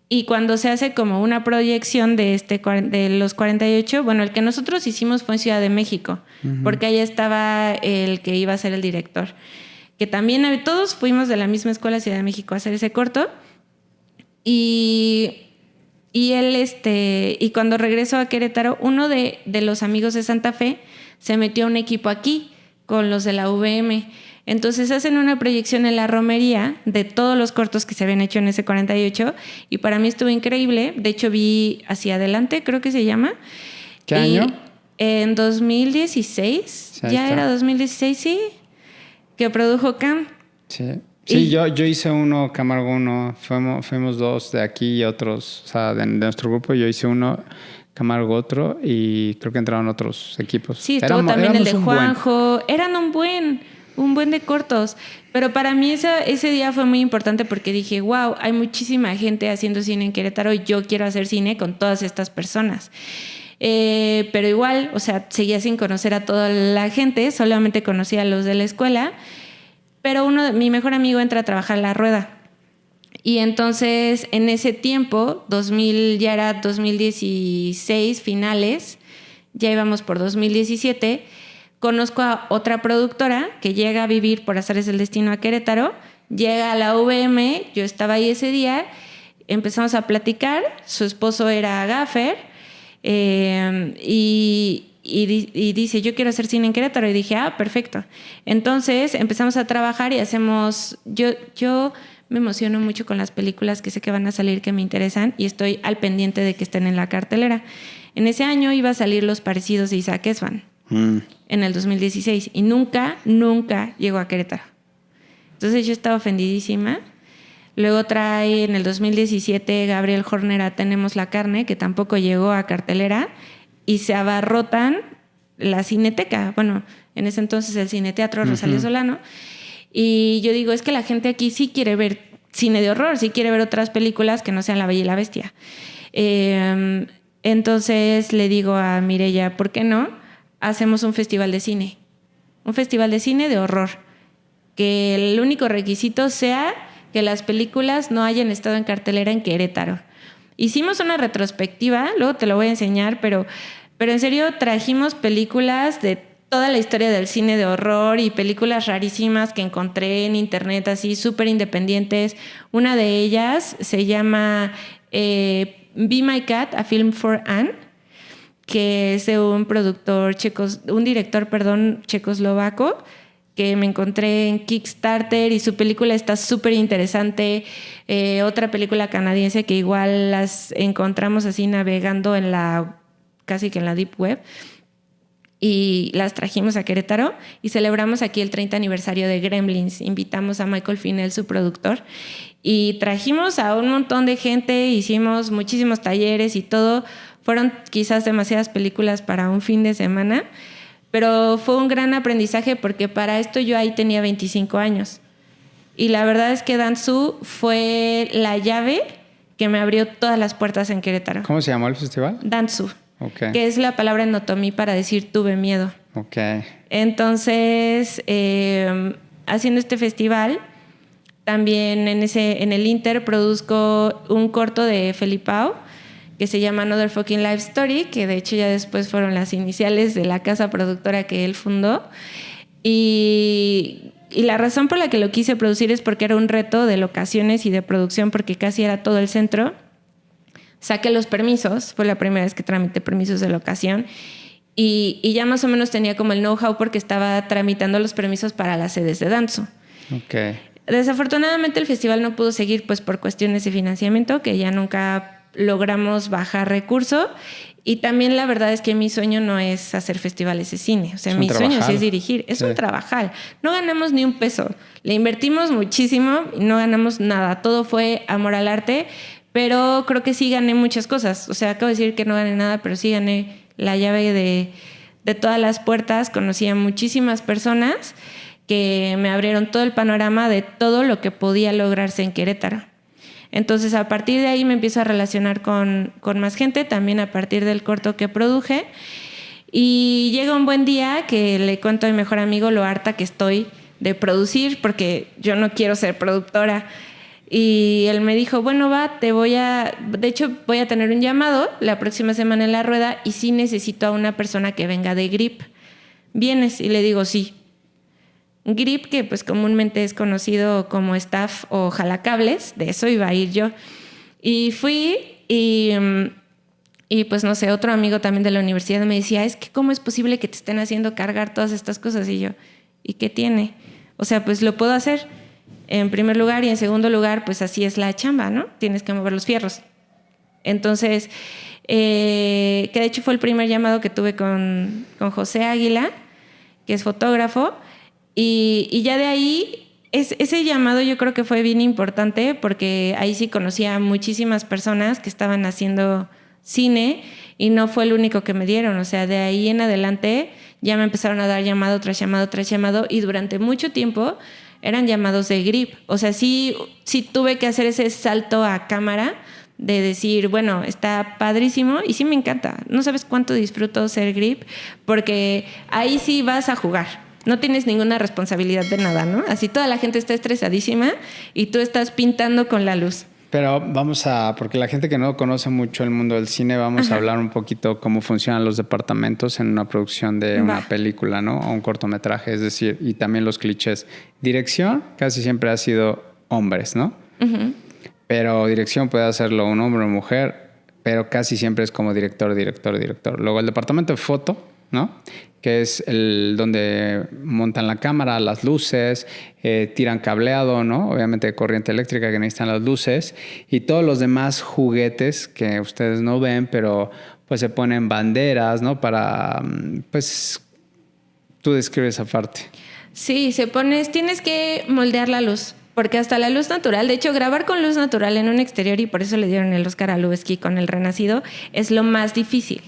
Y cuando se hace como una proyección de los 48, bueno, el que nosotros hicimos fue en Ciudad de México, porque allá estaba el que iba a ser el director. Que también todos fuimos de la misma escuela Ciudad de México a hacer ese corto. Y él, y cuando regresó a Querétaro, uno de los amigos de Santa Fe se metió a un equipo aquí con los de la UVM. Entonces hacen una proyección en la romería de todos los cortos que se habían hecho en ese 48 y para mí estuvo increíble. De hecho vi Hacia Adelante, creo que se llama. ¿Qué año? En 2016, ya era 2016, sí, que produjo Cam. Sí, yo hice uno, Camargo uno, fuimos dos de aquí y otros, o sea, de nuestro grupo yo hice uno, Camargo otro y creo que entraron otros equipos. Sí, estuvo también el de Juanjo, eran un buen de cortos, pero para mí ese día fue muy importante porque dije, wow, hay muchísima gente haciendo cine en Querétaro y yo quiero hacer cine con todas estas personas. Pero igual, o sea, seguía sin conocer a toda la gente, solamente conocía a los de la escuela, pero mi mejor amigo entra a trabajar La Rueda. Y entonces, en ese tiempo, ya era 2016, finales, ya íbamos por 2017, conozco a otra productora que llega a vivir por azares del destino a Querétaro, llega a la UVM, yo estaba ahí ese día, empezamos a platicar, su esposo era gaffer, y dice, yo quiero hacer cine en Querétaro, y dije, perfecto. Entonces empezamos a trabajar y hacemos, yo me emociono mucho con las películas que sé que van a salir, que me interesan, y estoy al pendiente de que estén en la cartelera. En ese año iba a salir Los Parecidos de Isaac Esban. En el 2016 y nunca llegó a Querétaro. Entonces yo estaba ofendidísima. Luego trae en el 2017 Gabriel Horner Tenemos la Carne, que tampoco llegó a cartelera y se abarrotan la Cineteca. Bueno, en ese entonces el Cineteatro Rosalía Solano. Y yo digo, es que la gente aquí sí quiere ver cine de horror, sí quiere ver otras películas que no sean La Bella y la Bestia. Entonces le digo a Mireya, ¿por qué no hacemos un festival de cine? Un festival de cine de horror. Que el único requisito sea que las películas no hayan estado en cartelera en Querétaro. Hicimos una retrospectiva, luego te lo voy a enseñar, pero en serio trajimos películas de toda la historia del cine de horror y películas rarísimas que encontré en internet, así súper independientes. Una de ellas se llama Be My Cat, A Film for Anne, que es de un director checoslovaco, que me encontré en Kickstarter y su película está súper interesante. Otra película canadiense que igual las encontramos así navegando casi que en la Deep Web, y las trajimos a Querétaro y celebramos aquí el 30 aniversario de Gremlins. Invitamos a Michael Finnell, su productor, y trajimos a un montón de gente, hicimos muchísimos talleres y todo. Fueron quizás demasiadas películas para un fin de semana, pero fue un gran aprendizaje porque para esto yo ahí tenía 25 años. Y la verdad es que Dantsu fue la llave que me abrió todas las puertas en Querétaro. ¿Cómo se llamó el festival? Dantsu, okay. Que es la palabra en otomí para decir tuve miedo. Okay. Entonces, haciendo este festival, también en el Inter produzco un corto de Felipao que se llama Another Fucking Life Story, que de hecho ya después fueron las iniciales de la casa productora que él fundó. Y la razón por la que lo quise producir es porque era un reto de locaciones y de producción, porque casi era todo el centro. Saqué los permisos, fue la primera vez que tramité permisos de locación, y ya más o menos tenía como el know-how porque estaba tramitando los permisos para las sedes de Dantsu. Okay. Desafortunadamente el festival no pudo seguir pues por cuestiones de financiamiento, que ya nunca logramos bajar recurso, y también la verdad es que mi sueño no es hacer festivales de cine, o sea, mi sueño sí es dirigir, es un trabajal. No ganamos ni un peso, le invertimos muchísimo y no ganamos nada, todo fue amor al arte, pero creo que sí gané muchas cosas. O sea, acabo de decir que no gané nada, pero sí gané la llave de todas las puertas. Conocí a muchísimas personas que me abrieron todo el panorama de todo lo que podía lograrse en Querétaro. Entonces, a partir de ahí me empiezo a relacionar con más gente, también a partir del corto que produje. Y llega un buen día que le cuento a mi mejor amigo lo harta que estoy de producir, porque yo no quiero ser productora. Y él me dijo, bueno, de hecho voy a tener un llamado la próxima semana en La Rueda y sí necesito a una persona que venga de Grip. ¿Vienes? Y le digo, sí. Grip, que pues comúnmente es conocido como staff o jalacables, de eso iba a ir yo. Y fui y pues no sé, otro amigo también de la universidad me decía, es que ¿cómo es posible que te estén haciendo cargar todas estas cosas? Y yo, ¿y qué tiene? O sea, pues lo puedo hacer. En primer lugar, y en segundo lugar, pues así es la chamba, ¿no? Tienes que mover los fierros. Entonces, que de hecho fue el primer llamado que tuve con José Águila, que es fotógrafo, y ya de ahí, ese llamado yo creo que fue bien importante, porque ahí sí conocí a muchísimas personas que estaban haciendo cine, y no fue el único que me dieron. O sea, de ahí en adelante ya me empezaron a dar llamado tras llamado tras llamado, y durante mucho tiempo eran llamados de Grip. O sea, sí tuve que hacer ese salto a cámara de decir, bueno, está padrísimo y sí me encanta. No sabes cuánto disfruto ser Grip, porque ahí sí vas a jugar. No tienes ninguna responsabilidad de nada, ¿no? Así toda la gente está estresadísima y tú estás pintando con la luz. Pero porque la gente que no conoce mucho el mundo del cine, vamos a hablar un poquito cómo funcionan los departamentos en una producción de una película, ¿no? O un cortometraje, es decir, y también los clichés. Dirección casi siempre ha sido hombres, ¿no? Uh-huh. Pero dirección puede hacerlo un hombre o mujer, pero casi siempre es como director. Luego el departamento de foto, ¿no? Que es donde montan la cámara, las luces, tiran cableado, ¿no? Obviamente de corriente eléctrica que necesitan las luces, y todos los demás juguetes que ustedes no ven, pero pues se ponen banderas, ¿no? Para, pues, tú describes esa parte. Sí, tienes que moldear la luz, porque hasta la luz natural, de hecho grabar con luz natural en un exterior, y por eso le dieron el Oscar a Lubezki con El Renacido, es lo más difícil.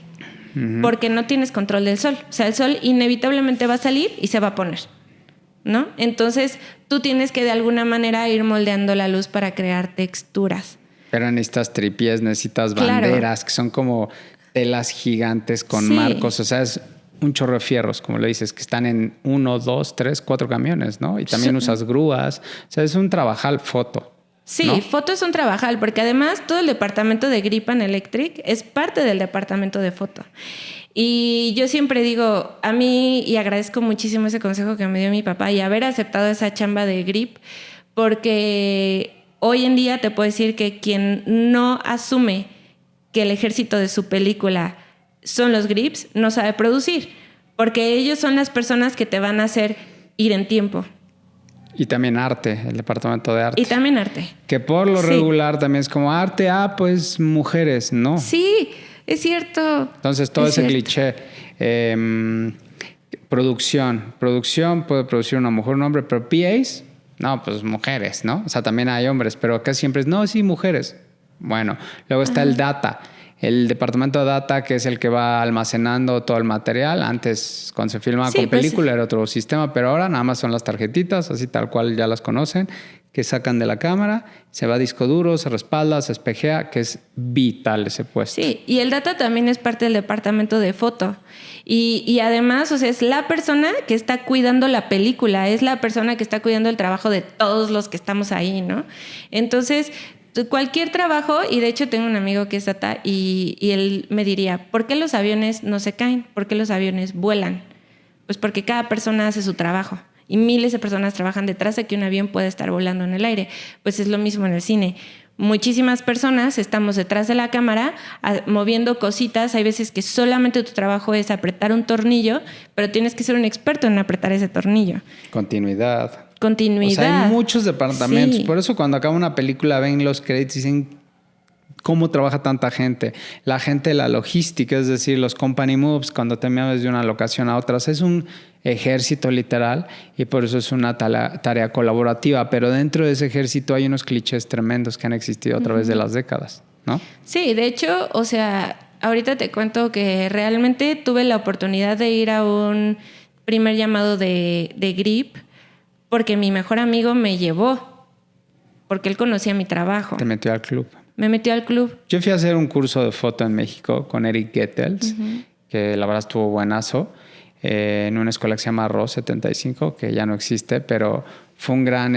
Porque no tienes control del sol. O sea, el sol inevitablemente va a salir y se va a poner, ¿no? Entonces, tú tienes que de alguna manera ir moldeando la luz para crear texturas. Pero necesitas tripiés, necesitas banderas, que son como telas gigantes con marcos. O sea, es un chorro de fierros, como le dices, que están en 1, 2, 3, 4 camiones, ¿no? Y también usas grúas. O sea, es un trabajal foto. Sí, ¿no? foto es un trabajal, porque además todo el departamento de Grip and Electric es parte del departamento de foto. Y yo siempre digo, a mí, y agradezco muchísimo ese consejo que me dio mi papá y haber aceptado esa chamba de Grip, porque hoy en día te puedo decir que quien no asume que el ejército de su película son los Grips, no sabe producir, porque ellos son las personas que te van a hacer ir en tiempo. Y también arte, el departamento de arte. Y también arte. Que por lo Sí. regular también es como arte, pues mujeres, ¿no? Sí, es cierto. Entonces todo Es ese cierto. cliché. Producción puede producir una mujer, un hombre, pero PAs, no, pues mujeres, ¿no? O sea, también hay hombres, pero acá siempre es, no, sí, mujeres. Bueno, luego está el data. El departamento de data, que es el que va almacenando todo el material. Antes, cuando se filmaba Sí, con pues, película, era otro sistema, pero ahora nada más son las tarjetitas, así tal cual ya las conocen, que sacan de la cámara, se va a disco duro, se respalda, se espejea, que es vital ese puesto. Sí, y el data también es parte del departamento de foto. Y además, o sea, es la persona que está cuidando la película, es la persona que está cuidando el trabajo de todos los que estamos ahí, ¿no? Entonces, cualquier trabajo, y de hecho tengo un amigo que es data y él me diría, ¿por qué los aviones no se caen? ¿Por qué los aviones vuelan? Pues porque cada persona hace su trabajo y miles de personas trabajan detrás de que un avión pueda estar volando en el aire. Pues es lo mismo en el cine. Muchísimas personas estamos detrás de la cámara moviendo cositas. Hay veces que solamente tu trabajo es apretar un tornillo, pero tienes que ser un experto en apretar ese tornillo. Continuidad. Continuidad. O sea, hay muchos departamentos. Sí. Por eso cuando acaba una película ven los créditos y dicen cómo trabaja tanta gente. La gente de la logística, es decir, los company moves, cuando te mueves de una locación a otra, es un ejército literal y por eso es una tarea colaborativa. Pero dentro de ese ejército hay unos clichés tremendos que han existido a través de las décadas, ¿no? Sí, de hecho, o sea, ahorita te cuento que realmente tuve la oportunidad de ir a un primer llamado de Grip porque mi mejor amigo me llevó, porque él conocía mi trabajo. Te metió al club. Me metió al club. Yo fui a hacer un curso de foto en México con Eric Goethals, que la verdad estuvo buenazo, en una escuela que se llama ROS 75, que ya no existe, pero fue un gran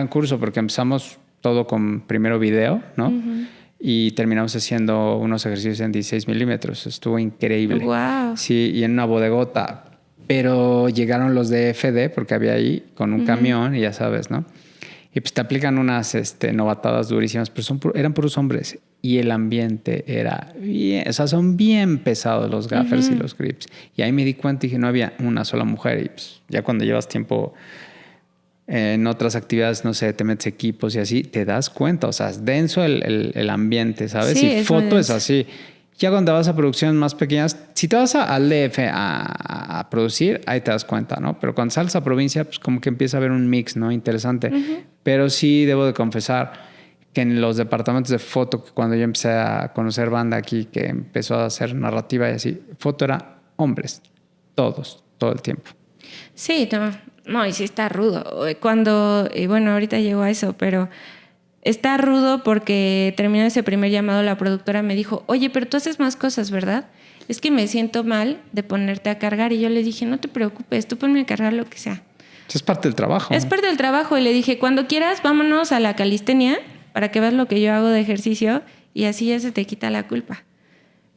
curso porque empezamos todo con primero video, ¿no? Y terminamos haciendo unos ejercicios en 16 milímetros. Estuvo increíble. Wow. Sí, y en una bodegota. Pero llegaron los de FD, porque había ahí, con un camión, y ya sabes, ¿no? Y pues te aplican unas novatadas durísimas, pero eran puros hombres. Y el ambiente era bien, o sea, son bien pesados los gaffers y los grips. Y ahí me di cuenta y dije, no había una sola mujer. Y pues ya cuando llevas tiempo en otras actividades, no sé, te metes equipos y así, te das cuenta. O sea, es denso el ambiente, ¿sabes? Sí, y es foto muy es denso. así. Ya cuando vas a producciones más pequeñas, si te vas al DF a producir, ahí te das cuenta, ¿no? Pero cuando sales a provincia, pues como que empieza a haber un mix, ¿no? Interesante. Pero sí debo de confesar que en los departamentos de foto, que cuando yo empecé a conocer banda aquí, que empezó a hacer narrativa y así, foto era hombres, todos, todo el tiempo. Sí, no, y sí está rudo. Y bueno, ahorita llego a eso, pero está rudo porque terminó ese primer llamado, la productora me dijo, oye, pero tú haces más cosas, ¿verdad? Es que me siento mal de ponerte a cargar. Y yo le dije, no te preocupes, tú ponme a cargar lo que sea. Eso es parte del trabajo. Es parte del trabajo. Y le dije, cuando quieras, vámonos a la calistenia para que veas lo que yo hago de ejercicio y así ya se te quita la culpa.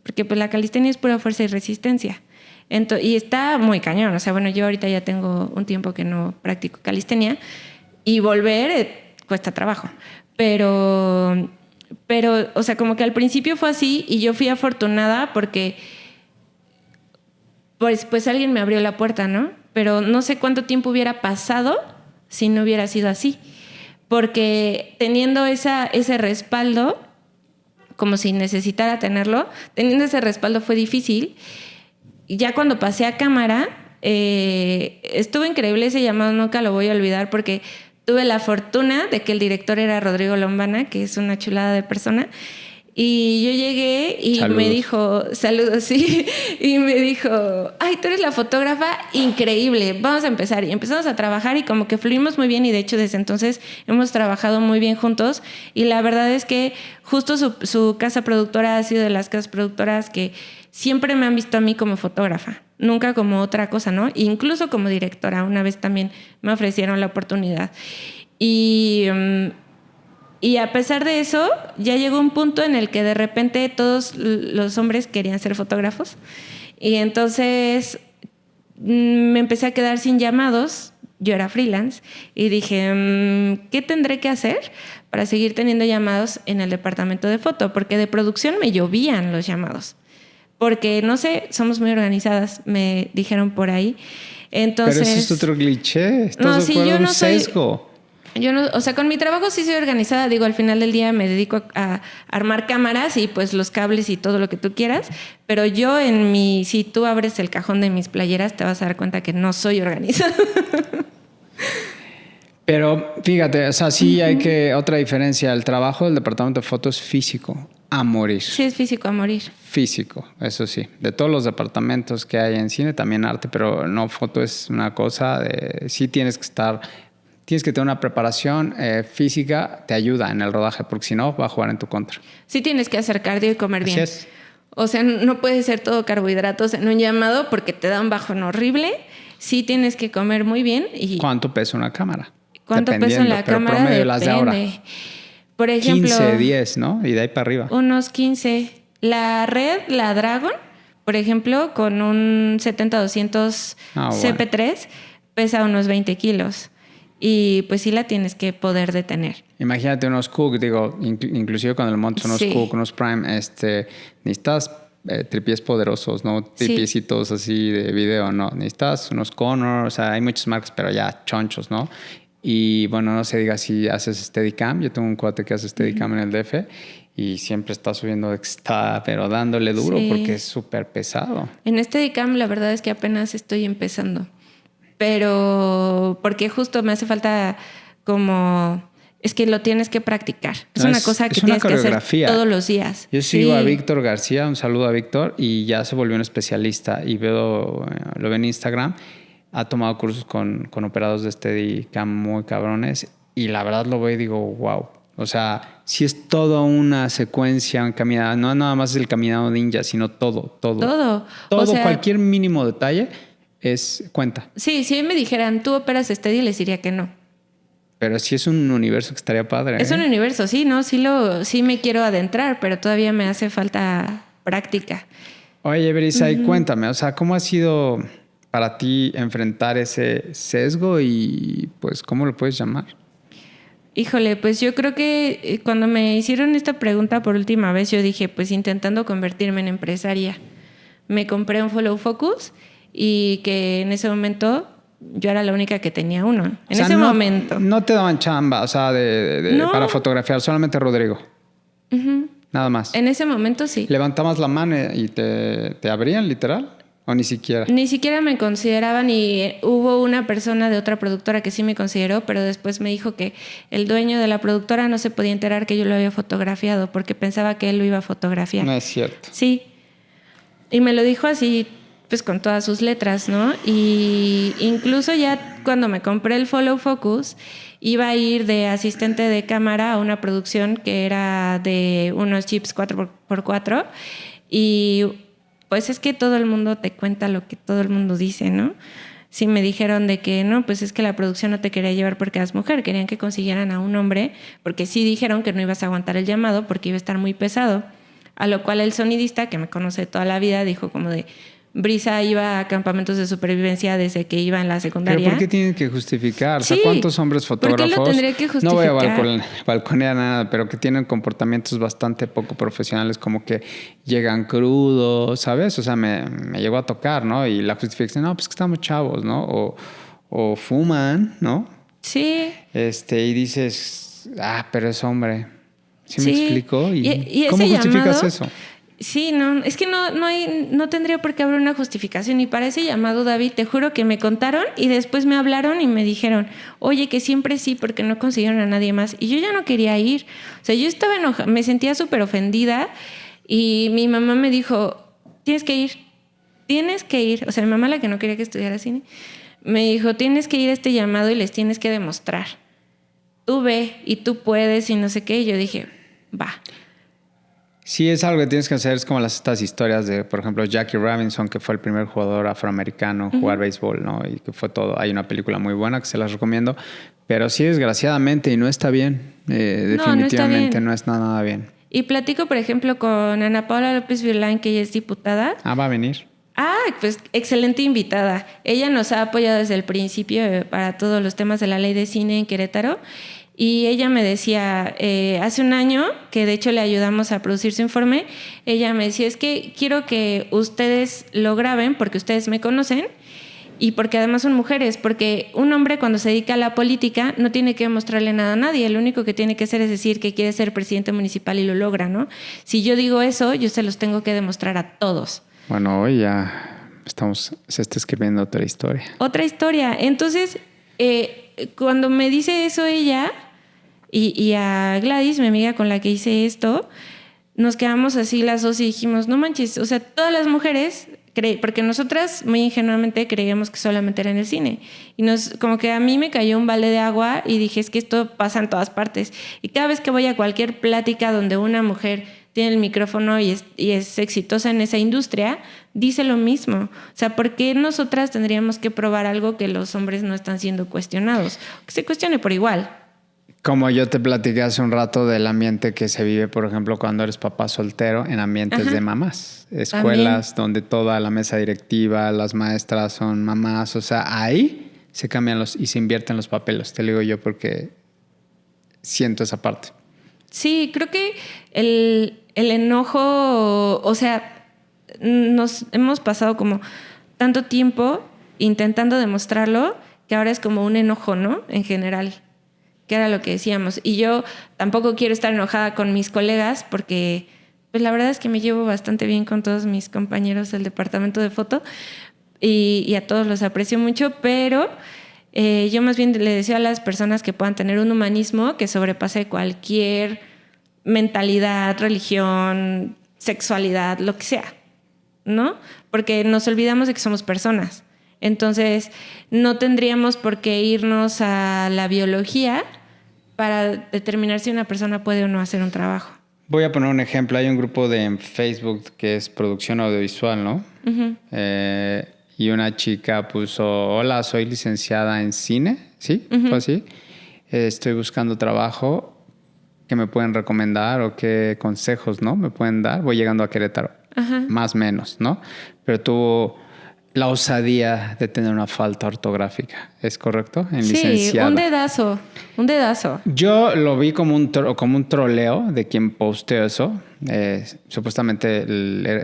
Porque pues la calistenia es pura fuerza y resistencia. Y está muy cañón. O sea, bueno, yo ahorita ya tengo un tiempo que no practico calistenia y volver cuesta trabajo. Pero, o sea, como que al principio fue así y yo fui afortunada porque pues alguien me abrió la puerta, ¿no? Pero no sé cuánto tiempo hubiera pasado si no hubiera sido así. Porque teniendo ese respaldo, como si necesitara tenerlo, teniendo ese respaldo fue difícil. Y ya cuando pasé a cámara, estuvo increíble ese llamado, nunca lo voy a olvidar porque tuve la fortuna de que el director era Rodrigo Lombana, que es una chulada de persona. Y yo llegué y Saludos. me dijo, saludos, sí, y me dijo, ay, tú eres la fotógrafa, increíble, vamos a empezar. Y empezamos a trabajar y como que fluimos muy bien y de hecho desde entonces hemos trabajado muy bien juntos y la verdad es que justo su casa productora ha sido de las casas productoras que siempre me han visto a mí como fotógrafa, nunca como otra cosa, ¿no? Incluso como directora, una vez también me ofrecieron la oportunidad. Y a pesar de eso, ya llegó un punto en el que de repente todos los hombres querían ser fotógrafos. Y entonces me empecé a quedar sin llamados. Yo era freelance y dije, ¿qué tendré que hacer para seguir teniendo llamados en el departamento de foto? Porque de producción me llovían los llamados. Porque, no sé, somos muy organizadas, me dijeron por ahí. Entonces, pero eso es otro cliché. No, sí, yo no soy... sesgo. Yo no, o sea, con mi trabajo sí soy organizada. Digo, al final del día me dedico a armar cámaras y pues los cables y todo lo que tú quieras. Pero yo si tú abres el cajón de mis playeras, te vas a dar cuenta que no soy organizada. Pero fíjate, o sea, sí hay otra diferencia. El trabajo del departamento de foto es físico, a morir. Sí, es físico, a morir. Físico, eso sí. De todos los departamentos que hay en cine, también arte, pero no, foto es una cosa de... Sí tienes que tener una preparación física, te ayuda en el rodaje, porque si no, va a jugar en tu contra. Sí tienes que hacer cardio y comer bien. Así es. O sea, no puede ser todo carbohidratos en un llamado porque te da un bajón horrible. Sí tienes que comer muy bien. ¿Cuánto pesa una cámara? ¿Cuánto pesa en la cámara? Promedio Depende. las de ahora. Por ejemplo... 15, 10, ¿no? Y de ahí para arriba. Unos 15. La Red, la Dragon, por ejemplo, con un 70-200 CP3, pesa unos 20 kilos. Y pues sí la tienes que poder detener. Imagínate unos Cook, digo, inclusive cuando le montas unos Cook, unos Prime, necesitas tripiés poderosos, ¿no? Tripiecitos así de video, ¿no? Necesitas unos Conor, o sea, hay muchas marcas, pero ya chonchos, ¿no? Y bueno, no se diga si haces Steadicam. Yo tengo un cuate que hace Steadicam en el DF y siempre está subiendo, pero dándole duro porque es súper pesado. En Steadicam la verdad es que apenas estoy empezando. Pero porque justo me hace falta como... Es que lo tienes que practicar. Es una cosa que tienes que hacer todos los días. Yo sigo a Víctor García, un saludo a Víctor, y ya se volvió un especialista. Y lo veo en Instagram. Ha tomado cursos con operados de Steadicam muy cabrones. Y la verdad lo veo y digo, wow. O sea, sí es toda una secuencia, un caminado. No nada más es el caminado ninja, sino todo. Todo, o sea, cualquier mínimo detalle cuenta. Sí, si me dijeran, tú operas Steady, les diría que no. Pero sí es un universo que estaría padre. Es un universo, sí, ¿no? Sí me quiero adentrar, pero todavía me hace falta práctica. Oye, Brisa, y cuéntame, o sea, ¿cómo ha sido para ti enfrentar ese sesgo y pues cómo lo puedes llamar? Híjole, pues yo creo que cuando me hicieron esta pregunta por última vez, yo dije, pues intentando convertirme en empresaria. Me compré un Follow Focus y que en ese momento yo era la única que tenía uno. En ese momento. No te daban chamba, o sea, para fotografiar, solamente Rodrigo. Nada más. En ese momento sí. ¿Levantabas la mano y te abrían, literal? ¿O ni siquiera? Ni siquiera me consideraban y hubo una persona de otra productora que sí me consideró, pero después me dijo que el dueño de la productora no se podía enterar que yo lo había fotografiado porque pensaba que él lo iba a fotografiar. No es cierto. Sí. Y me lo dijo así, pues con todas sus letras, ¿no? Y incluso ya cuando me compré el Follow Focus, iba a ir de asistente de cámara a una producción que era de unos chips 4x4 y pues es que todo el mundo te cuenta lo que todo el mundo dice, ¿no? Sí me dijeron de que no, pues es que la producción no te quería llevar porque eras mujer, querían que consiguieran a un hombre, porque sí dijeron que no ibas a aguantar el llamado porque iba a estar muy pesado. A lo cual el sonidista, que me conoce toda la vida, dijo como de... Brisa iba a campamentos de supervivencia desde que iba en la secundaria. ¿Pero por qué tienen que justificar? Sí, o sea, ¿cuántos hombres fotógrafos? ¿Por qué lo tendría que justificar? No voy a balconear nada, pero que tienen comportamientos bastante poco profesionales, como que llegan crudos, ¿sabes? O sea, me llegó a tocar, ¿no? Y la justificación, no, pues que estamos chavos, ¿no? O fuman, ¿no? Sí. Y dices, pero es hombre. ¿Sí me explico? ¿Y cómo justificas llamado? eso? Sí, no, es que no tendría por qué haber una justificación. Y para ese llamado, David, te juro que me contaron y después me hablaron y me dijeron, oye, que siempre sí, porque no consiguieron a nadie más. Y yo ya no quería ir. O sea, yo estaba enojada, me sentía súper ofendida y mi mamá me dijo, tienes que ir. O sea, mi mamá, la que no quería que estudiara cine, me dijo, tienes que ir a este llamado y les tienes que demostrar. Tú ve y tú puedes y no sé qué. Y yo dije, va. Sí, es algo que tienes que hacer. Es como estas historias de, por ejemplo, Jackie Robinson, que fue el primer jugador afroamericano en jugar béisbol, ¿no? Y que fue todo. Hay una película muy buena que se las recomiendo, Pero sí, desgraciadamente, y no está bien. Definitivamente no está nada bien. Y platico, por ejemplo, con Ana Paula López Violán, que ella es diputada. Va a venir. Pues excelente invitada. Ella nos ha apoyado desde el principio para todos los temas de la ley de cine en Querétaro. Y ella me decía, hace un año, que de hecho le ayudamos a producir su informe, ella me decía, es que quiero que ustedes lo graben porque ustedes me conocen y porque además son mujeres, porque un hombre cuando se dedica a la política no tiene que demostrarle nada a nadie, lo único que tiene que hacer es decir que quiere ser presidente municipal y lo logra, ¿no? Si yo digo eso, yo se los tengo que demostrar a todos. Bueno, hoy ya se está escribiendo otra historia. Otra historia. Entonces, cuando me dice eso ella y a Gladys, mi amiga con la que hice esto, nos quedamos así las dos y dijimos, no manches, o sea, todas las mujeres, porque nosotras muy ingenuamente creíamos que solamente era en el cine. Y como que a mí me cayó un balde de agua y dije, es que esto pasa en todas partes. Y cada vez que voy a cualquier plática donde una mujer tiene el micrófono y es exitosa en esa industria, dice lo mismo. O sea, ¿por qué nosotras tendríamos que probar algo que los hombres no están siendo cuestionados? Que se cuestione por igual. Como yo te platiqué hace un rato del ambiente que se vive, por ejemplo, cuando eres papá soltero, en ambientes de mamás. Escuelas donde toda la mesa directiva, las maestras son mamás. O sea, ahí se cambian y se invierten los papeles. Te lo digo yo porque siento esa parte. Sí, creo que el enojo, o sea, nos hemos pasado como tanto tiempo intentando demostrarlo que ahora es como un enojo, ¿no? En general, que era lo que decíamos. Y yo tampoco quiero estar enojada con mis colegas porque, pues la verdad es que me llevo bastante bien con todos mis compañeros del departamento de foto y a todos los aprecio mucho, pero yo más bien le deseo a las personas que puedan tener un humanismo que sobrepase cualquier mentalidad, religión, sexualidad, lo que sea, ¿no? Porque nos olvidamos de que somos personas. Entonces, no tendríamos por qué irnos a la biología para determinar si una persona puede o no hacer un trabajo. Voy a poner un ejemplo. Hay un grupo en Facebook que es producción audiovisual, ¿no? Uh-huh. Y una chica puso, hola, soy licenciada en cine. ¿Sí? Uh-huh. ¿Fue así? Estoy buscando trabajo. ¿Qué me pueden recomendar o qué consejos, no, me pueden dar? Voy llegando a Querétaro. Uh-huh. Más o menos, ¿no? Pero tuvo la osadía de tener una falta ortográfica. ¿Es correcto? En licenciado. Un dedazo. Yo lo vi como un troleo de quien posteó eso. Supuestamente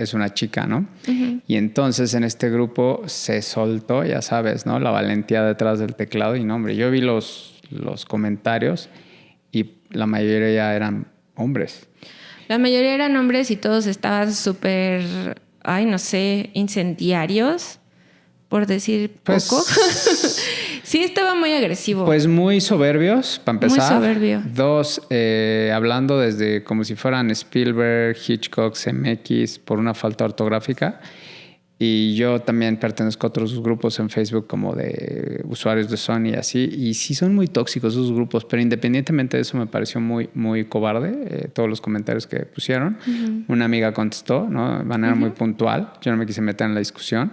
es una chica, ¿no? Uh-huh. Y entonces en este grupo se soltó, ya sabes, ¿no? La valentía detrás del teclado. Y no, hombre, yo vi los comentarios y la mayoría eran hombres. La mayoría eran hombres y todos estaban súper, incendiarios, por decir poco. Sí, estaba muy agresivo. Pues muy soberbios, para empezar. Muy soberbio. Dos, hablando desde como si fueran Spielberg, Hitchcock, CMX, por una falta ortográfica. Y yo también pertenezco a otros grupos en Facebook como de usuarios de Sony y así. Y sí son muy tóxicos esos grupos, pero independientemente de eso me pareció muy, muy cobarde todos los comentarios que pusieron. Uh-huh. Una amiga contestó, ¿no? De manera uh-huh. muy puntual. Yo no me quise meter en la discusión.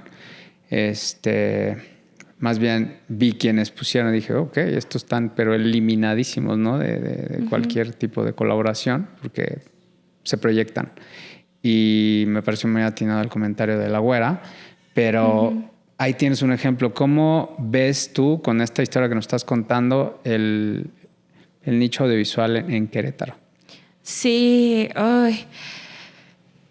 Más bien vi quienes pusieron y dije, ok, estos están pero eliminadísimos, ¿no? De uh-huh. cualquier tipo de colaboración porque se proyectan. Y me pareció muy atinado el comentario de la güera, pero uh-huh. ahí tienes un ejemplo. ¿Cómo ves tú, con esta historia que nos estás contando, el nicho audiovisual en Querétaro? Sí,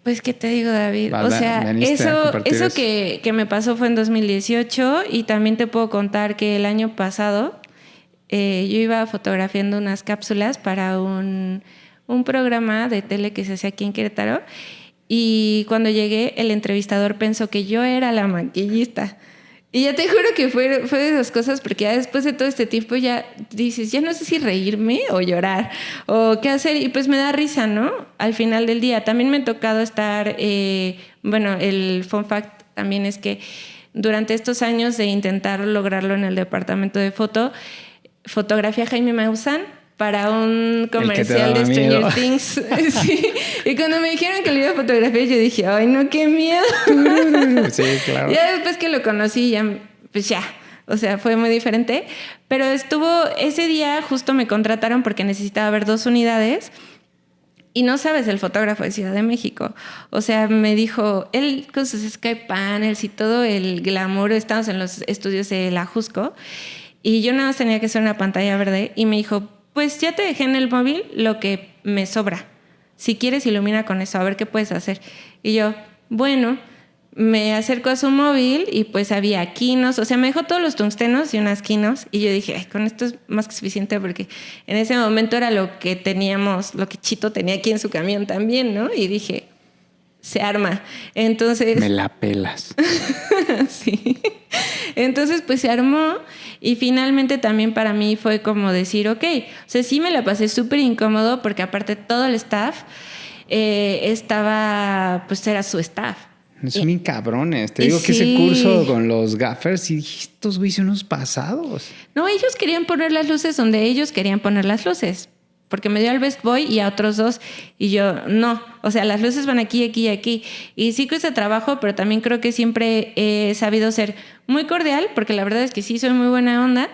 pues qué te digo, David. O sea, eso que me pasó fue en 2018 y también te puedo contar que el año pasado yo iba fotografiando unas cápsulas para un programa de tele que se hacía aquí en Querétaro. Y cuando llegué, el entrevistador pensó que yo era la maquillista. Y ya te juro que fue de esas cosas, porque ya después de todo este tiempo ya dices, ya no sé si reírme o llorar o qué hacer. Y pues me da risa, ¿no? Al final del día. También me ha tocado estar, el fun fact también es que durante estos años de intentar lograrlo en el departamento de fotografía a Jaime Maussan para un comercial de Stranger Things. Sí. Y cuando me dijeron que lo iba a fotografiar, yo dije, ay, no, qué miedo. Sí, claro. Ya después que lo conocí, pues ya, O sea, fue muy diferente. Pero ese día justo me contrataron porque necesitaba ver 2 unidades. Y no sabes, el fotógrafo de Ciudad de México. O sea, me dijo, él con sus Skype panels y todo el glamour, estamos en los estudios de la Jusco, y yo nada más tenía que hacer una pantalla verde, y me dijo, pues ya te dejé en el móvil lo que me sobra. Si quieres, ilumina con eso, a ver qué puedes hacer. Y yo, bueno, me acerco a su móvil y pues había quinos, o sea, me dejó todos los tungstenos y unas quinos, y yo dije, ay, con esto es más que suficiente, porque en ese momento era lo que teníamos, lo que Chito tenía aquí en su camión también, ¿no? Y dije, se arma. Entonces... Me la pelas. Sí. Entonces, pues se armó, y finalmente también para mí fue como decir, ok, o sea, sí me la pasé súper incómodo, porque aparte todo el staff pues era su staff. Son bien cabrones. Te digo que ese curso con los gaffers, y dije, estos güeyes son unos pasados. No, ellos querían poner las luces donde ellos querían poner las luces. Porque me dio al Best Boy y a otros 2. Y yo, no. O sea, las luces van aquí, aquí y aquí. Y sí cuesta trabajo, pero también creo que siempre he sabido ser muy cordial, porque la verdad es que sí soy muy buena onda,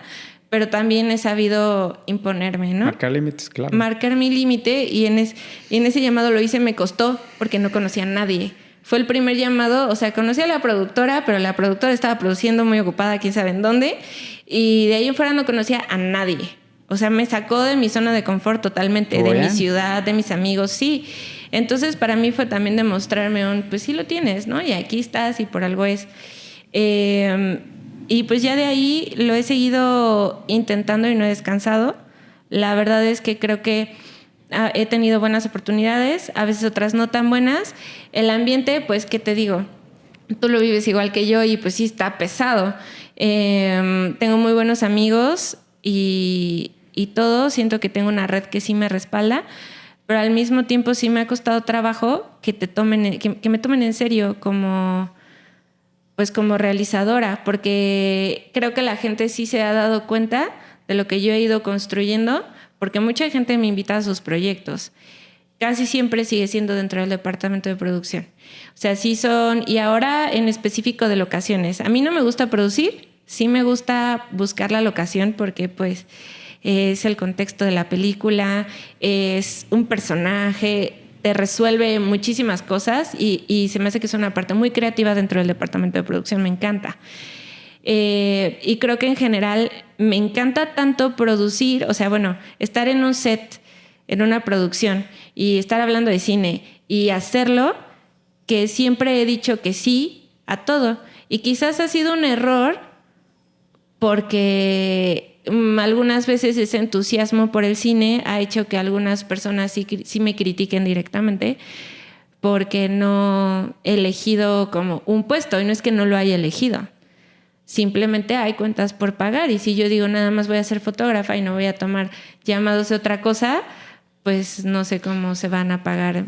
pero también he sabido imponerme, ¿no? Marcar límites, claro. Marcar mi límite, y en ese llamado lo hice, me costó, porque no conocía a nadie. Fue el primer llamado, o sea, conocí a la productora, pero la productora estaba produciendo muy ocupada, quién sabe en dónde, y de ahí en fuera no conocía a nadie. O sea, me sacó de mi zona de confort totalmente, de mi ciudad, de mis amigos, sí. Entonces, para mí fue también demostrarme pues sí lo tienes, ¿no? Y aquí estás y por algo es. Y pues ya de ahí lo he seguido intentando y no he descansado. La verdad es que creo que he tenido buenas oportunidades, a veces otras no tan buenas. El ambiente, pues, ¿qué te digo? Tú lo vives igual que yo y pues sí está pesado. Tengo muy buenos amigos y todo. Siento que tengo una red que sí me respalda, pero al mismo tiempo sí me ha costado trabajo que me tomen en serio como realizadora, porque creo que la gente sí se ha dado cuenta de lo que yo he ido construyendo, porque mucha gente me invita a sus proyectos. Casi siempre sigue siendo dentro del departamento de producción. O sea, sí son, y ahora en específico de locaciones. A mí no me gusta producir, sí me gusta buscar la locación, porque pues es el contexto de la película, es un personaje, te resuelve muchísimas cosas, y se me hace que es una parte muy creativa dentro del departamento de producción, me encanta. Y creo que en general me encanta tanto producir, o sea, bueno, estar en un set, en una producción, y estar hablando de cine y hacerlo, que siempre he dicho que sí a todo. Y quizás ha sido un error porque algunas veces ese entusiasmo por el cine ha hecho que algunas personas sí me critiquen directamente, porque no he elegido como un puesto, y no es que no lo haya elegido. Simplemente hay cuentas por pagar, y si yo digo nada más voy a ser fotógrafa y no voy a tomar llamados de otra cosa, pues no sé cómo se van a pagar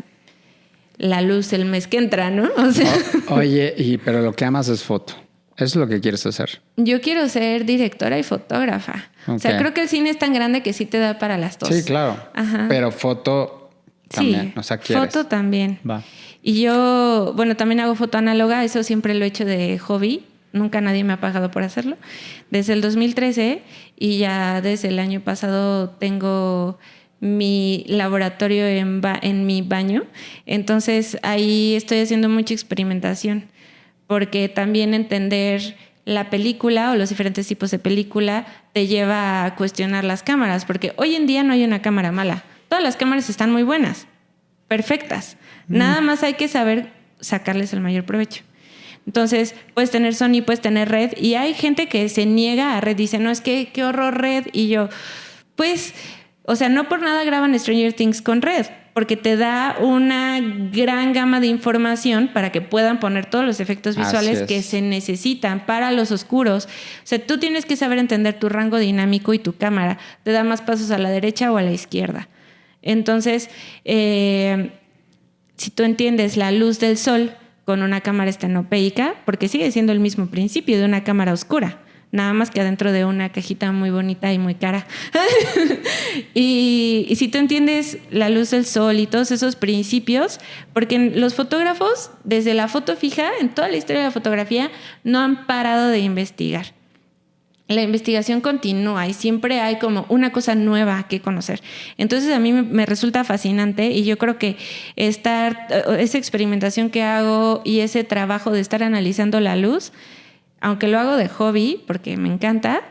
la luz el mes que entra, ¿no? O sea, oye, pero lo que amas es foto. Eso es lo que quieres hacer. Yo quiero ser directora y fotógrafa. Okay. O sea, creo que el cine es tan grande que sí te da para las 2. Sí, claro. Ajá. Pero foto también. Sí, o sea, ¿quieres? Foto también. Va. Y yo, bueno, también hago foto análoga. Eso siempre lo he hecho de hobby. Nunca nadie me ha pagado por hacerlo. Desde el 2013, y ya desde el año pasado tengo mi laboratorio en mi baño. Entonces ahí estoy haciendo mucha experimentación, porque también entender la película o los diferentes tipos de película te lleva a cuestionar las cámaras, porque hoy en día no hay una cámara mala. Todas las cámaras están muy buenas, perfectas. Nada más hay que saber sacarles el mayor provecho. Entonces, puedes tener Sony, puedes tener Red, y hay gente que se niega a Red, dice, no, es que qué horror Red. Y yo, pues, o sea, no por nada graban Stranger Things con Red, porque te da una gran gama de información para que puedan poner todos los efectos visuales que se necesitan para los oscuros. O sea, tú tienes que saber entender tu rango dinámico y tu cámara. Te da más pasos a la derecha o a la izquierda. Entonces, si tú entiendes la luz del sol con una cámara estenopeica, porque sigue siendo el mismo principio de una cámara oscura, nada más que adentro de una cajita muy bonita y muy cara. y si tú entiendes la luz del sol y todos esos principios, porque los fotógrafos, desde la foto fija, en toda la historia de la fotografía, no han parado de investigar. la investigación continúa y siempre hay como una cosa nueva que conocer. Entonces a mí me resulta fascinante y yo creo que esa experimentación que hago y ese trabajo de estar analizando la luz, aunque lo hago de hobby porque me encanta,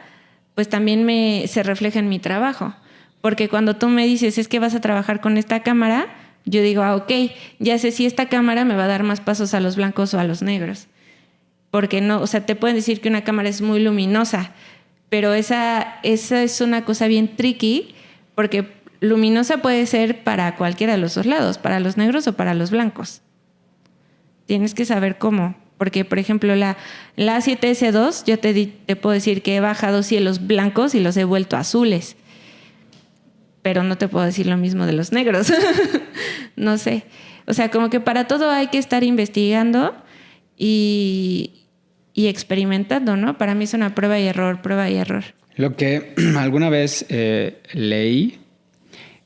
pues también se refleja en mi trabajo. Porque cuando tú me dices, es que vas a trabajar con esta cámara, yo digo, ok, ya sé si esta cámara me va a dar más pasos a los blancos o a los negros. Porque no, o sea, te pueden decir que una cámara es muy luminosa, pero esa es una cosa bien tricky, porque luminosa puede ser para cualquiera de los dos lados, para los negros o para los blancos. Tienes que saber cómo. Porque, por ejemplo, la A7S2, yo te puedo decir que he bajado cielos blancos y los he vuelto azules. Pero no te puedo decir lo mismo de los negros. No sé. O sea, como que para todo hay que estar investigando y experimentando, ¿no? Para mí es una prueba y error. Lo que alguna vez leí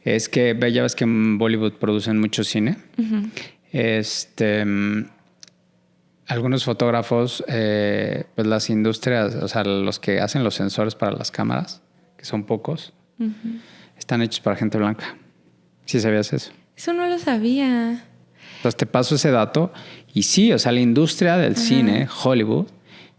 es que, ya ves que en Bollywood producen mucho cine. Uh-huh. Algunos fotógrafos, pues las industrias, o sea, los que hacen los sensores para las cámaras, que son pocos, uh-huh, están hechos para gente blanca. ¿Sí sabías eso? Eso no lo sabía. Entonces te paso ese dato. Y sí, o sea, la industria del uh-huh cine, Hollywood,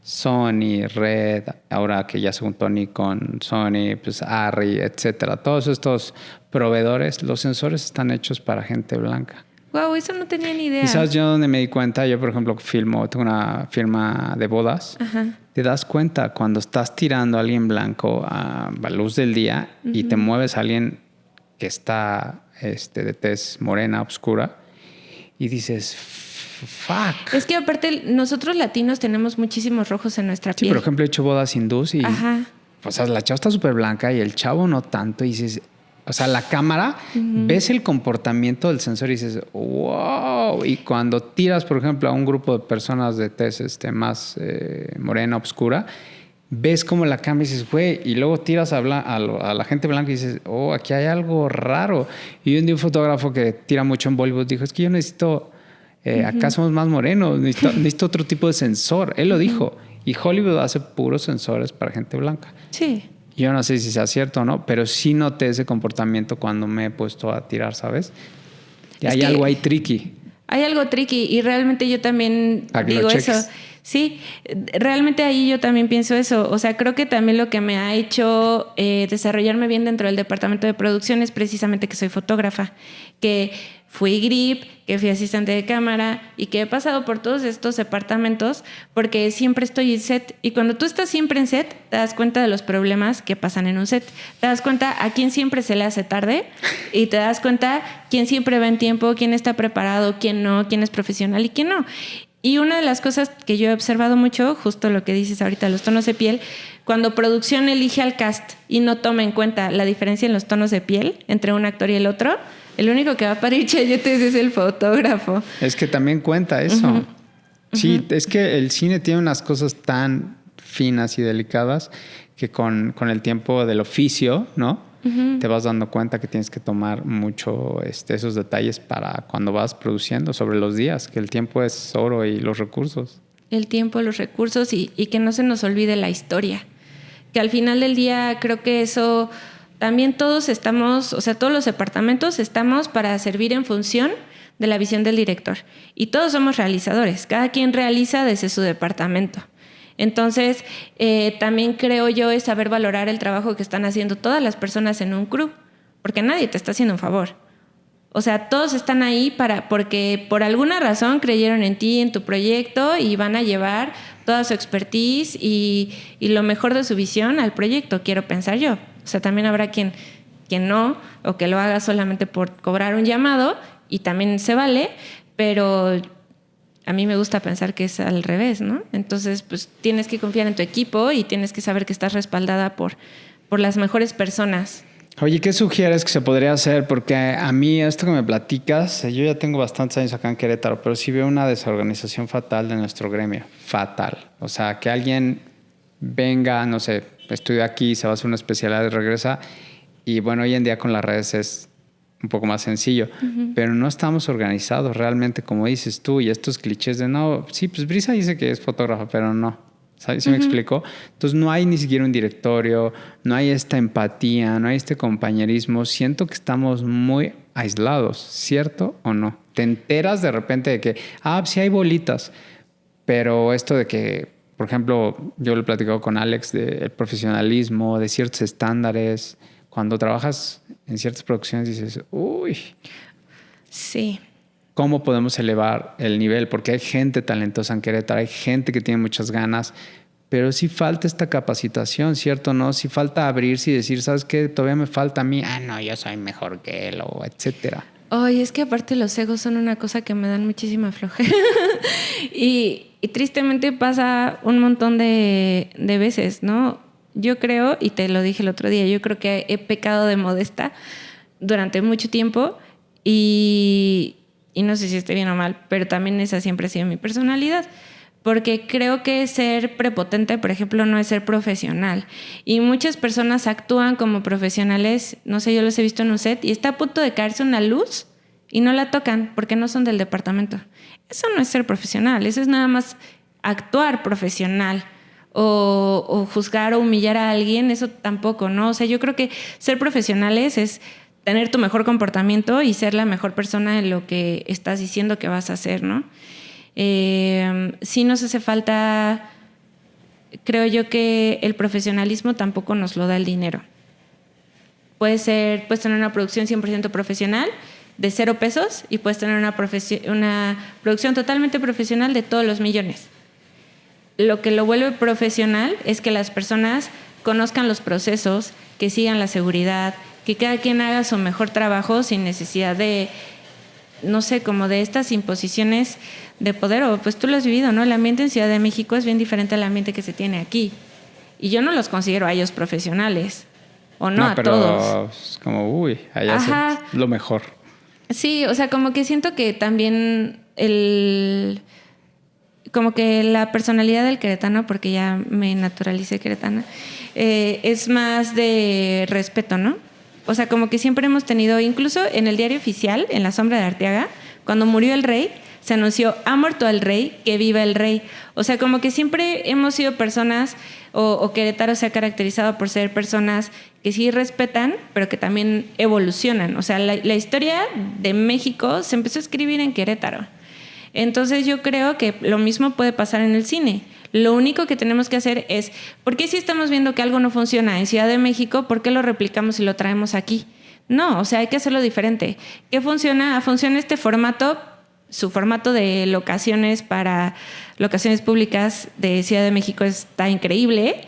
Sony, Red, ahora que ya se juntó con Sony, pues Arri, etcétera. Todos estos proveedores, los sensores están hechos para gente blanca. Wow, eso no tenía ni idea. ¿Y sabes yo dónde me di cuenta? Yo, por ejemplo, tengo una firma de bodas. Ajá. Te das cuenta cuando estás tirando a alguien blanco a la luz del día uh-huh y te mueves a alguien que está de tez morena, oscura, y dices, fuck. Es que aparte nosotros latinos tenemos muchísimos rojos en nuestra piel. Sí, por ejemplo, he hecho bodas hindús y ajá, pues la chava está súper blanca y el chavo no tanto, y dices... O sea, la cámara, uh-huh, ves el comportamiento del sensor y dices, wow. Y cuando tiras, por ejemplo, a un grupo de personas de tez más morena, oscura, ves como la cámara y dices, güey. Y luego tiras a la gente blanca y dices, oh, aquí hay algo raro. Y un fotógrafo que tira mucho en Bollywood dijo, es que yo necesito, uh-huh, acá somos más morenos, necesito otro tipo de sensor. Él lo uh-huh dijo. Y Hollywood hace puros sensores para gente blanca. Sí. Yo no sé si sea cierto o no, pero sí noté ese comportamiento cuando me he puesto a tirar, ¿sabes? Y hay algo ahí tricky. Hay algo tricky y realmente yo también digo eso. Sí, realmente ahí yo también pienso eso. O sea, creo que también lo que me ha hecho desarrollarme bien dentro del departamento de producción es precisamente que soy fotógrafa, que fui grip, que fui asistente de cámara y que he pasado por todos estos departamentos porque siempre estoy en set. Y cuando tú estás siempre en set, te das cuenta de los problemas que pasan en un set. Te das cuenta a quién siempre se le hace tarde y te das cuenta quién siempre va en tiempo, quién está preparado, quién no, quién es profesional y quién no. Y una de las cosas que yo he observado mucho, justo lo que dices ahorita, los tonos de piel, cuando producción elige al cast y no toma en cuenta la diferencia en los tonos de piel entre un actor y el otro, el único que va a parir chayotes es el fotógrafo. Es que también cuenta eso. Uh-huh. Sí, uh-huh, es que el cine tiene unas cosas tan finas y delicadas que con el tiempo del oficio, ¿no? Uh-huh. Te vas dando cuenta que tienes que tomar mucho esos detalles para cuando vas produciendo sobre los días, que el tiempo es oro y los recursos. El tiempo, los recursos y que no se nos olvide la historia. Que al final del día creo que eso... También todos estamos, o sea, todos los departamentos estamos para servir en función de la visión del director. Y todos somos realizadores, cada quien realiza desde su departamento. Entonces, también creo yo es saber valorar el trabajo que están haciendo todas las personas en un crew, porque nadie te está haciendo un favor. O sea, todos están ahí porque por alguna razón creyeron en ti, en tu proyecto y van a llevar toda su expertise y lo mejor de su visión al proyecto, quiero pensar yo. O sea, también habrá quien no, o que lo haga solamente por cobrar un llamado, y también se vale, pero a mí me gusta pensar que es al revés, ¿no? Entonces, pues tienes que confiar en tu equipo y tienes que saber que estás respaldada por las mejores personas. Oye, ¿qué sugieres que se podría hacer? Porque a mí esto que me platicas, yo ya tengo bastantes años acá en Querétaro, pero sí veo una desorganización fatal de nuestro gremio. Fatal. O sea, que alguien venga, no sé, estudia aquí, se va a hacer una especialidad y regresa. Y bueno, hoy en día con las redes es un poco más sencillo. Uh-huh. Pero no estamos organizados realmente, como dices tú. Y estos clichés de no, sí, pues Brisa dice que es fotógrafa, pero no. ¿sabes? ¿Sí me explico? Entonces no hay ni siquiera un directorio, no hay esta empatía, no hay este compañerismo. Siento que estamos muy aislados, ¿cierto o no? Te enteras de repente de que, sí hay bolitas, pero esto de que, por ejemplo, yo lo he platicado con Alex del profesionalismo, de ciertos estándares. Cuando trabajas en ciertas producciones dices, uy. Sí. ¿Cómo podemos elevar el nivel? Porque hay gente talentosa en Querétaro, hay gente que tiene muchas ganas, pero sí falta esta capacitación, ¿cierto? ¿No? Sí falta abrirse y decir, ¿sabes qué? Todavía me falta a mí. No, yo soy mejor que él, o etcétera. Ay, es que aparte los egos son una cosa que me dan muchísima flojera. y tristemente pasa un montón de veces, ¿no? Yo creo, y te lo dije el otro día, yo creo que he pecado de modesta durante mucho tiempo y no sé si esté bien o mal, pero también esa siempre ha sido mi personalidad. Porque creo que ser prepotente, por ejemplo, no es ser profesional. Y muchas personas actúan como profesionales, no sé, yo los he visto en un set y está a punto de caerse una luz y no la tocan porque no son del departamento. Eso no es ser profesional, eso es nada más actuar profesional. O juzgar o humillar a alguien, eso tampoco, ¿no? O sea, yo creo que ser profesionales es tener tu mejor comportamiento y ser la mejor persona en lo que estás diciendo que vas a hacer, ¿no? Sí nos hace falta, creo yo que el profesionalismo tampoco nos lo da el dinero. Puedes tener una producción 100% profesional de 0 pesos y puedes tener una producción totalmente profesional de todos los millones. Lo que lo vuelve profesional es que las personas conozcan los procesos, que sigan la seguridad, que cada quien haga su mejor trabajo sin necesidad de, no sé, como de estas imposiciones de poder, o pues tú lo has vivido, ¿no? El ambiente en Ciudad de México es bien diferente al ambiente que se tiene aquí. Y yo no los considero a ellos profesionales, o no a pero todos. Es como, allá es lo mejor. Sí, o sea, como que siento que también como que la personalidad del queretano, porque ya me naturalicé queretana, es más de respeto, ¿no? O sea, como que siempre hemos tenido, incluso en el diario oficial, en La Sombra de Arteaga, cuando murió el rey, se anunció, ha muerto el rey, que viva el rey. O sea, como que siempre hemos sido personas, o Querétaro se ha caracterizado por ser personas que sí respetan, pero que también evolucionan. O sea, la historia de México se empezó a escribir en Querétaro. Entonces yo creo que lo mismo puede pasar en el cine. Lo único que tenemos que hacer es, ¿por qué si estamos viendo que algo no funciona en Ciudad de México, por qué lo replicamos y lo traemos aquí? No, o sea, hay que hacerlo diferente. ¿Qué funciona? Funciona este formato, su formato de locaciones para locaciones públicas de Ciudad de México está increíble.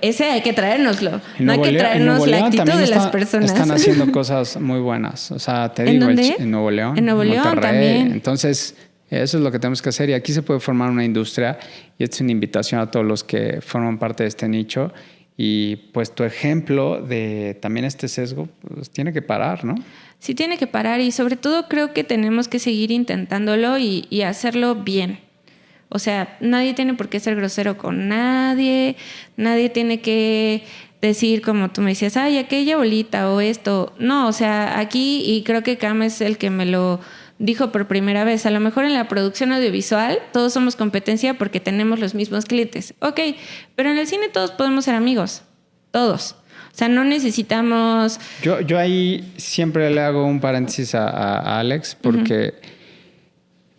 Ese hay que traérnoslo. No hay que traernos la actitud de las personas. Están haciendo cosas muy buenas. O sea, te digo, en Nuevo León. En Nuevo León Monterrey. también. Entonces, eso es lo que tenemos que hacer. Y aquí se puede formar una industria. Y esta es una invitación a todos los que forman parte de este nicho. Y pues tu ejemplo de también este sesgo, pues tiene que parar, ¿no? Sí, tiene que parar. Y sobre todo creo que tenemos que seguir intentándolo y hacerlo bien. O sea, nadie tiene por qué ser grosero con nadie. Nadie tiene que decir, como tú me decías, ay, aquella bolita o esto. No, o sea, aquí, y creo que Cam es el que me lo dijo por primera vez, a lo mejor en la producción audiovisual todos somos competencia porque tenemos los mismos clientes. Ok, pero en el cine todos podemos ser amigos. Todos. O sea, no necesitamos... Yo ahí siempre le hago un paréntesis a Alex porque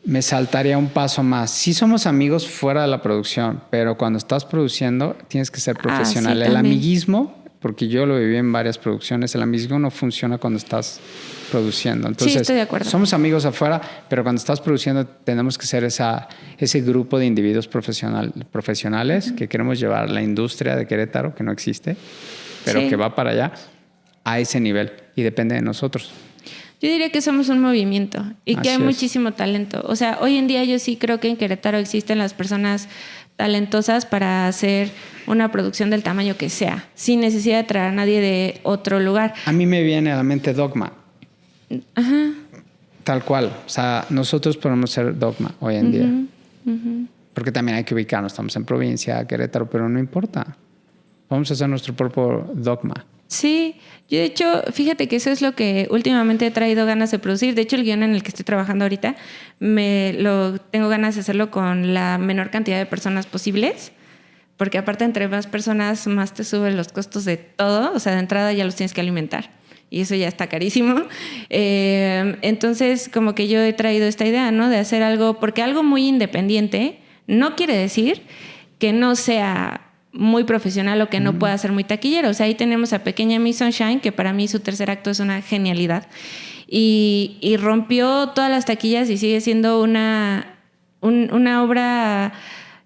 me saltaría un paso más. Sí somos amigos fuera de la producción, pero cuando estás produciendo tienes que ser profesional. Sí, el amiguismo, porque yo lo viví en varias producciones, el amiguismo no funciona cuando estás produciendo. Entonces, sí, estoy de acuerdo. Somos amigos afuera, pero cuando estás produciendo tenemos que ser ese grupo de individuos profesionales que queremos llevar la industria de Querétaro, que no existe, pero que va para allá, a ese nivel y depende de nosotros. Yo diría que somos un movimiento y que hay muchísimo talento. O sea, hoy en día yo sí creo que en Querétaro existen las personas talentosas para hacer una producción del tamaño que sea, sin necesidad de traer a nadie de otro lugar. A mí me viene a la mente Dogma. Ajá. Tal cual. O sea, nosotros podemos ser Dogma hoy en día. Porque también hay que ubicarnos. Estamos en provincia, Querétaro, pero no importa. Vamos a hacer nuestro propio Dogma. Sí, yo de hecho, fíjate que eso es lo que últimamente he traído ganas de producir. De hecho, el guión en el que estoy trabajando ahorita, tengo ganas de hacerlo con la menor cantidad de personas posibles. porque aparte entre más personas, más te suben los costos de todo, o sea, de entrada ya los tienes que alimentar. Y eso ya está carísimo. Entonces, como que yo he traído esta idea, ¿no? De hacer algo, porque algo muy independiente no quiere decir que no sea muy profesional o que no pueda ser muy taquillero. O sea, ahí tenemos a Pequeña Miss Sunshine, que para mí su tercer acto es una genialidad. Y rompió todas las taquillas y sigue siendo una obra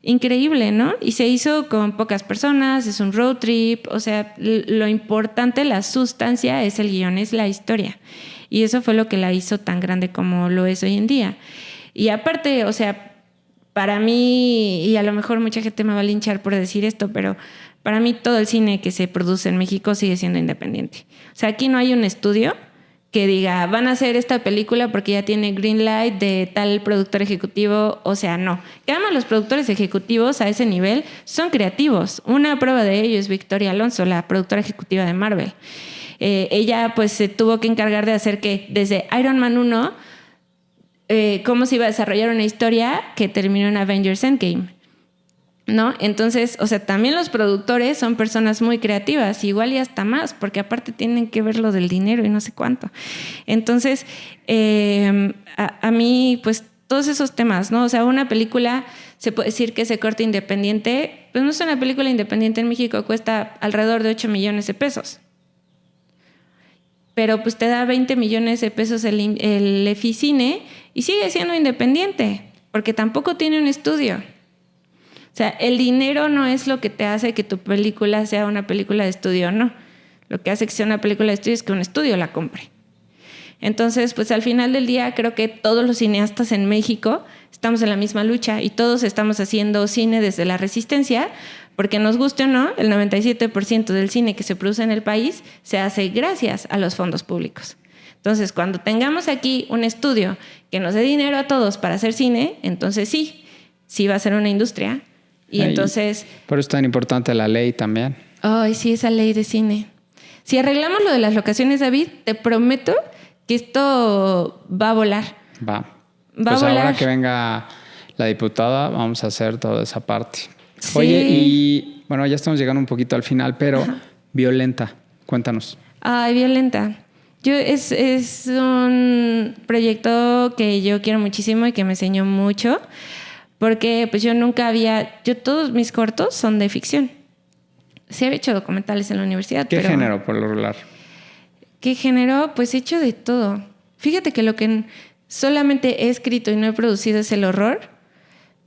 increíble, ¿no? Y se hizo con pocas personas, es un road trip, o sea, lo importante, la sustancia es el guión, es la historia. Y eso fue lo que la hizo tan grande como lo es hoy en día. Y aparte, o sea, para mí, y a lo mejor mucha gente me va a linchar por decir esto, pero para mí todo el cine que se produce en México sigue siendo independiente. O sea, aquí no hay un estudio que diga, van a hacer esta película porque ya tiene green light de tal productor ejecutivo. O sea, no. Que además los productores ejecutivos a ese nivel son creativos. Una prueba de ello es Victoria Alonso, la productora ejecutiva de Marvel. Ella pues se tuvo que encargar de hacer que desde Iron Man 1, cómo se iba a desarrollar una historia que terminó en Avengers Endgame, ¿no? Entonces, o sea, también los productores son personas muy creativas, igual y hasta más, porque aparte tienen que ver lo del dinero y no sé cuánto. Entonces, a mí, pues, todos esos temas, ¿no? O sea, una película, se puede decir que ese corte independiente, pues no es una película independiente en México, cuesta alrededor de 8 millones de pesos. Pero pues te da 20 millones de pesos el Eficine y sigue siendo independiente, porque tampoco tiene un estudio. O sea, el dinero no es lo que te hace que tu película sea una película de estudio, no. Lo que hace que sea una película de estudio es que un estudio la compre. Entonces, pues al final del día creo que todos los cineastas en México estamos en la misma lucha y todos estamos haciendo cine desde la resistencia, porque nos guste o no, el 97% del cine que se produce en el país se hace gracias a los fondos públicos. Entonces, cuando tengamos aquí un estudio que nos dé dinero a todos para hacer cine, entonces sí va a ser una industria. Y entonces... Por eso es tan importante la ley también. Ay, sí, esa ley de cine. Si arreglamos lo de las locaciones, David, te prometo que esto va a volar. Va a volar. Ahora que venga la diputada, vamos a hacer toda esa parte. Sí. Oye, y bueno, ya estamos llegando un poquito al final, pero Violenta, cuéntanos. Ay, Violenta. Es un proyecto que yo quiero muchísimo y que me enseñó mucho. Porque pues yo todos mis cortos son de ficción. Sí había hecho documentales en la universidad. ¿Qué género, por lo regular? ¿Qué género? Pues he hecho de todo. Fíjate que lo que solamente he escrito y no he producido es el horror,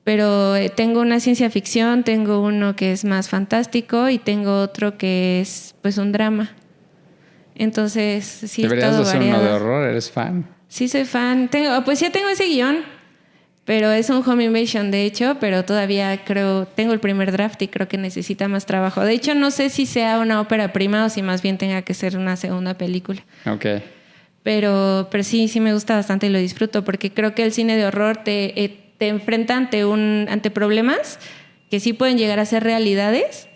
pero tengo una ciencia ficción, tengo uno que es más fantástico y tengo otro que es pues un drama. Entonces, sí, deberías hacer uno de horror, ¿eres fan? Sí, soy fan. Pues ya tengo ese guión. Pero es un home invasion, de hecho, pero todavía tengo el primer draft y creo que necesita más trabajo. De hecho, no sé si sea una ópera prima o si más bien tenga que ser una segunda película. Ok. Pero sí me gusta bastante y lo disfruto porque creo que el cine de horror te enfrenta ante problemas que sí pueden llegar a ser realidades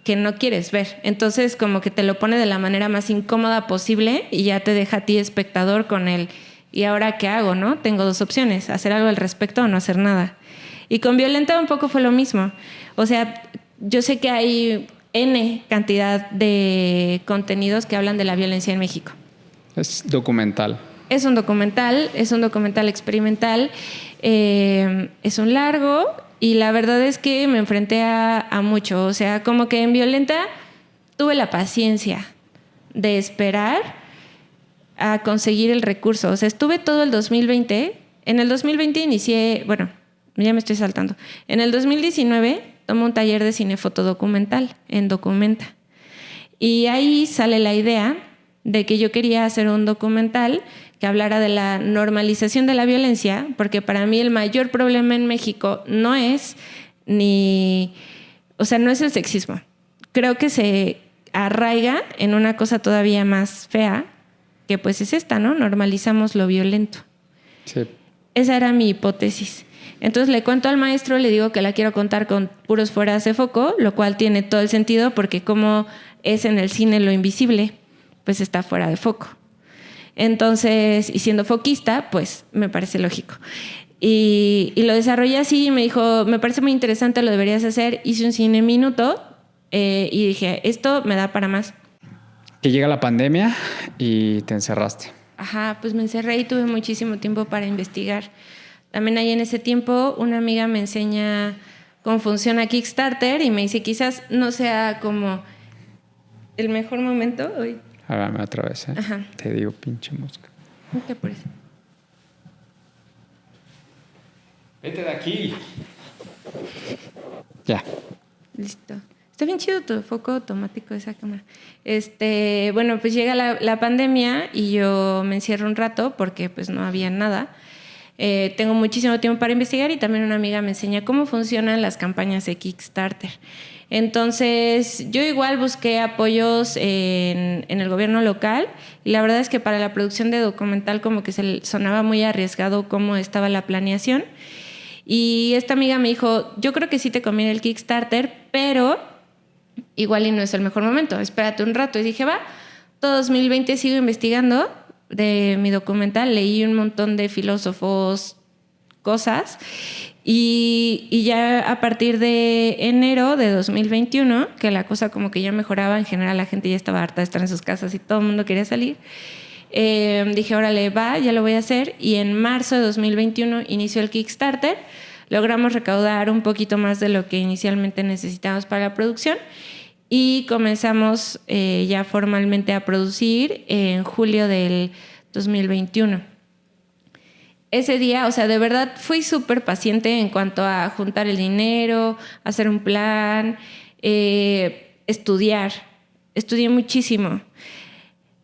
que no quieres ver. Entonces, como que te lo pone de la manera más incómoda posible y ya te deja a ti, espectador, con el... ¿Y ahora qué hago, no? Tengo dos opciones, hacer algo al respecto o no hacer nada. Y con Violenta un poco fue lo mismo. O sea, yo sé que hay N cantidad de contenidos que hablan de la violencia en México. Es documental. Es un documental experimental, es un largo y la verdad es que me enfrenté a mucho. O sea, como que en Violenta tuve la paciencia de esperar a conseguir el recurso. O sea, estuve todo el 2020. En el 2020 inicié, bueno, ya me estoy saltando. En el 2019 tomé un taller de cinefotodocumental en Documenta. Y ahí sale la idea de que yo quería hacer un documental que hablara de la normalización de la violencia, porque para mí el mayor problema en México no es no es el sexismo. Creo que se arraiga en una cosa todavía más fea, que pues es esta, ¿no? Normalizamos lo violento. Sí. Esa era mi hipótesis. Entonces le cuento al maestro, le digo que la quiero contar con puros fueras de foco, lo cual tiene todo el sentido porque como es en el cine lo invisible, pues está fuera de foco. Entonces, y siendo foquista, pues me parece lógico. Y lo desarrollé así y me dijo, me parece muy interesante, lo deberías hacer. Hice un cine minuto y dije, esto me da para más. Que llega la pandemia y te encerraste. Ajá, pues me encerré y tuve muchísimo tiempo para investigar. También ahí en ese tiempo una amiga me enseña cómo funciona Kickstarter y me dice, quizás no sea como el mejor momento hoy. Hágame otra vez, ¿eh? Ajá. Te digo, pinche mosca. ¿Qué por eso? Vete de aquí. Ya. Listo. Está bien chido tu foco automático de esa cámara. Bueno, pues llega la pandemia y yo me encierro un rato porque pues no había nada. Tengo muchísimo tiempo para investigar y también una amiga me enseña cómo funcionan las campañas de Kickstarter. Entonces, yo igual busqué apoyos en el gobierno local y la verdad es que para la producción de documental como que se sonaba muy arriesgado cómo estaba la planeación. Y esta amiga me dijo, yo creo que sí te conviene el Kickstarter, pero igual y no es el mejor momento, espérate un rato. Y dije, va, todo 2020 sigo investigando de mi documental, leí un montón de filósofos, cosas, y ya a partir de enero de 2021, que la cosa como que ya mejoraba, en general la gente ya estaba harta de estar en sus casas y todo el mundo quería salir, dije, órale, va, ya lo voy a hacer, y en marzo de 2021 inició el Kickstarter, logramos recaudar un poquito más de lo que inicialmente necesitábamos para la producción, y comenzamos ya formalmente a producir en julio del 2021. Ese día, o sea, de verdad fui súper paciente en cuanto a juntar el dinero, hacer un plan, estudiar. Estudié muchísimo.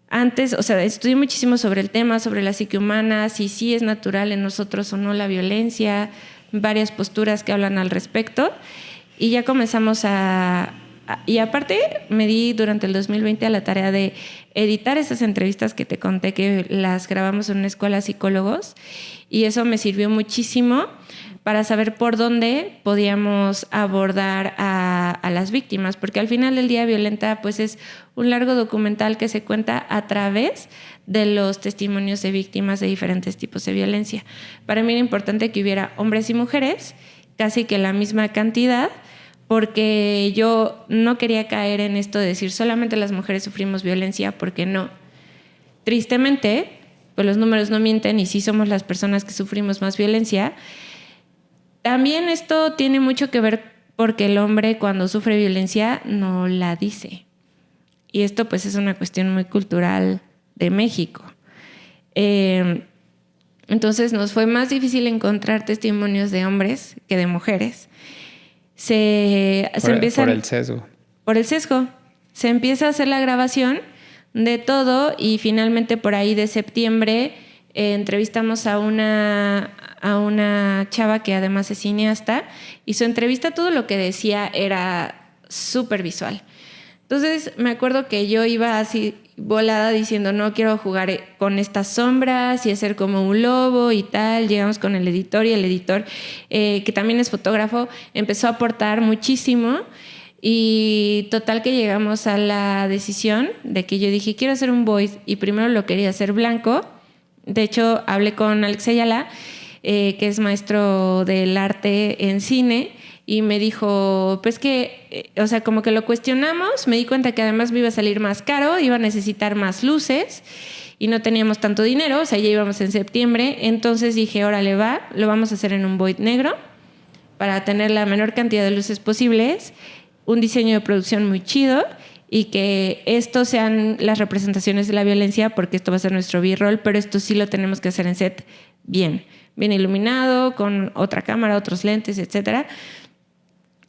Antes, o sea, estudié muchísimo sobre el tema, sobre la psique humana, si sí es natural en nosotros o no la violencia, varias posturas que hablan al respecto. Y ya comenzamos y aparte me di durante el 2020 a la tarea de editar esas entrevistas que te conté que las grabamos en una escuela de psicólogos, y eso me sirvió muchísimo para saber por dónde podíamos abordar a las víctimas, porque al final del día Violenta pues es un largo documental que se cuenta a través de los testimonios de víctimas de diferentes tipos de violencia. Para mí era importante que hubiera hombres y mujeres, casi que la misma cantidad, porque yo no quería caer en esto de decir solamente las mujeres sufrimos violencia, porque no. Tristemente, pues los números no mienten y sí somos las personas que sufrimos más violencia. También esto tiene mucho que ver porque el hombre cuando sufre violencia no la dice. Y esto pues es una cuestión muy cultural de México. Entonces nos fue más difícil encontrar testimonios de hombres que de mujeres. Por el sesgo. Por el sesgo. Se empieza a hacer la grabación de todo y finalmente por ahí de septiembre entrevistamos a una chava que además es cineasta, y su entrevista, todo lo que decía era súper visual. Entonces me acuerdo que yo iba así volada diciendo, no quiero jugar con estas sombras y hacer como un lobo y tal. Llegamos con el editor y el editor, que también es fotógrafo, empezó a aportar muchísimo, y total que llegamos a la decisión de que yo dije, quiero hacer un void, y primero lo quería hacer blanco. De hecho, hablé con Alex Ayala, que es maestro del arte en cine, y me dijo, pues que, o sea, como que lo cuestionamos, me di cuenta que además me iba a salir más caro, iba a necesitar más luces y no teníamos tanto dinero, o sea, ya íbamos en septiembre, entonces dije, órale va, lo vamos a hacer en un void negro para tener la menor cantidad de luces posibles, un diseño de producción muy chido, y que esto sean las representaciones de la violencia, porque esto va a ser nuestro B-roll, pero esto sí lo tenemos que hacer en set bien iluminado, con otra cámara, otros lentes, etcétera.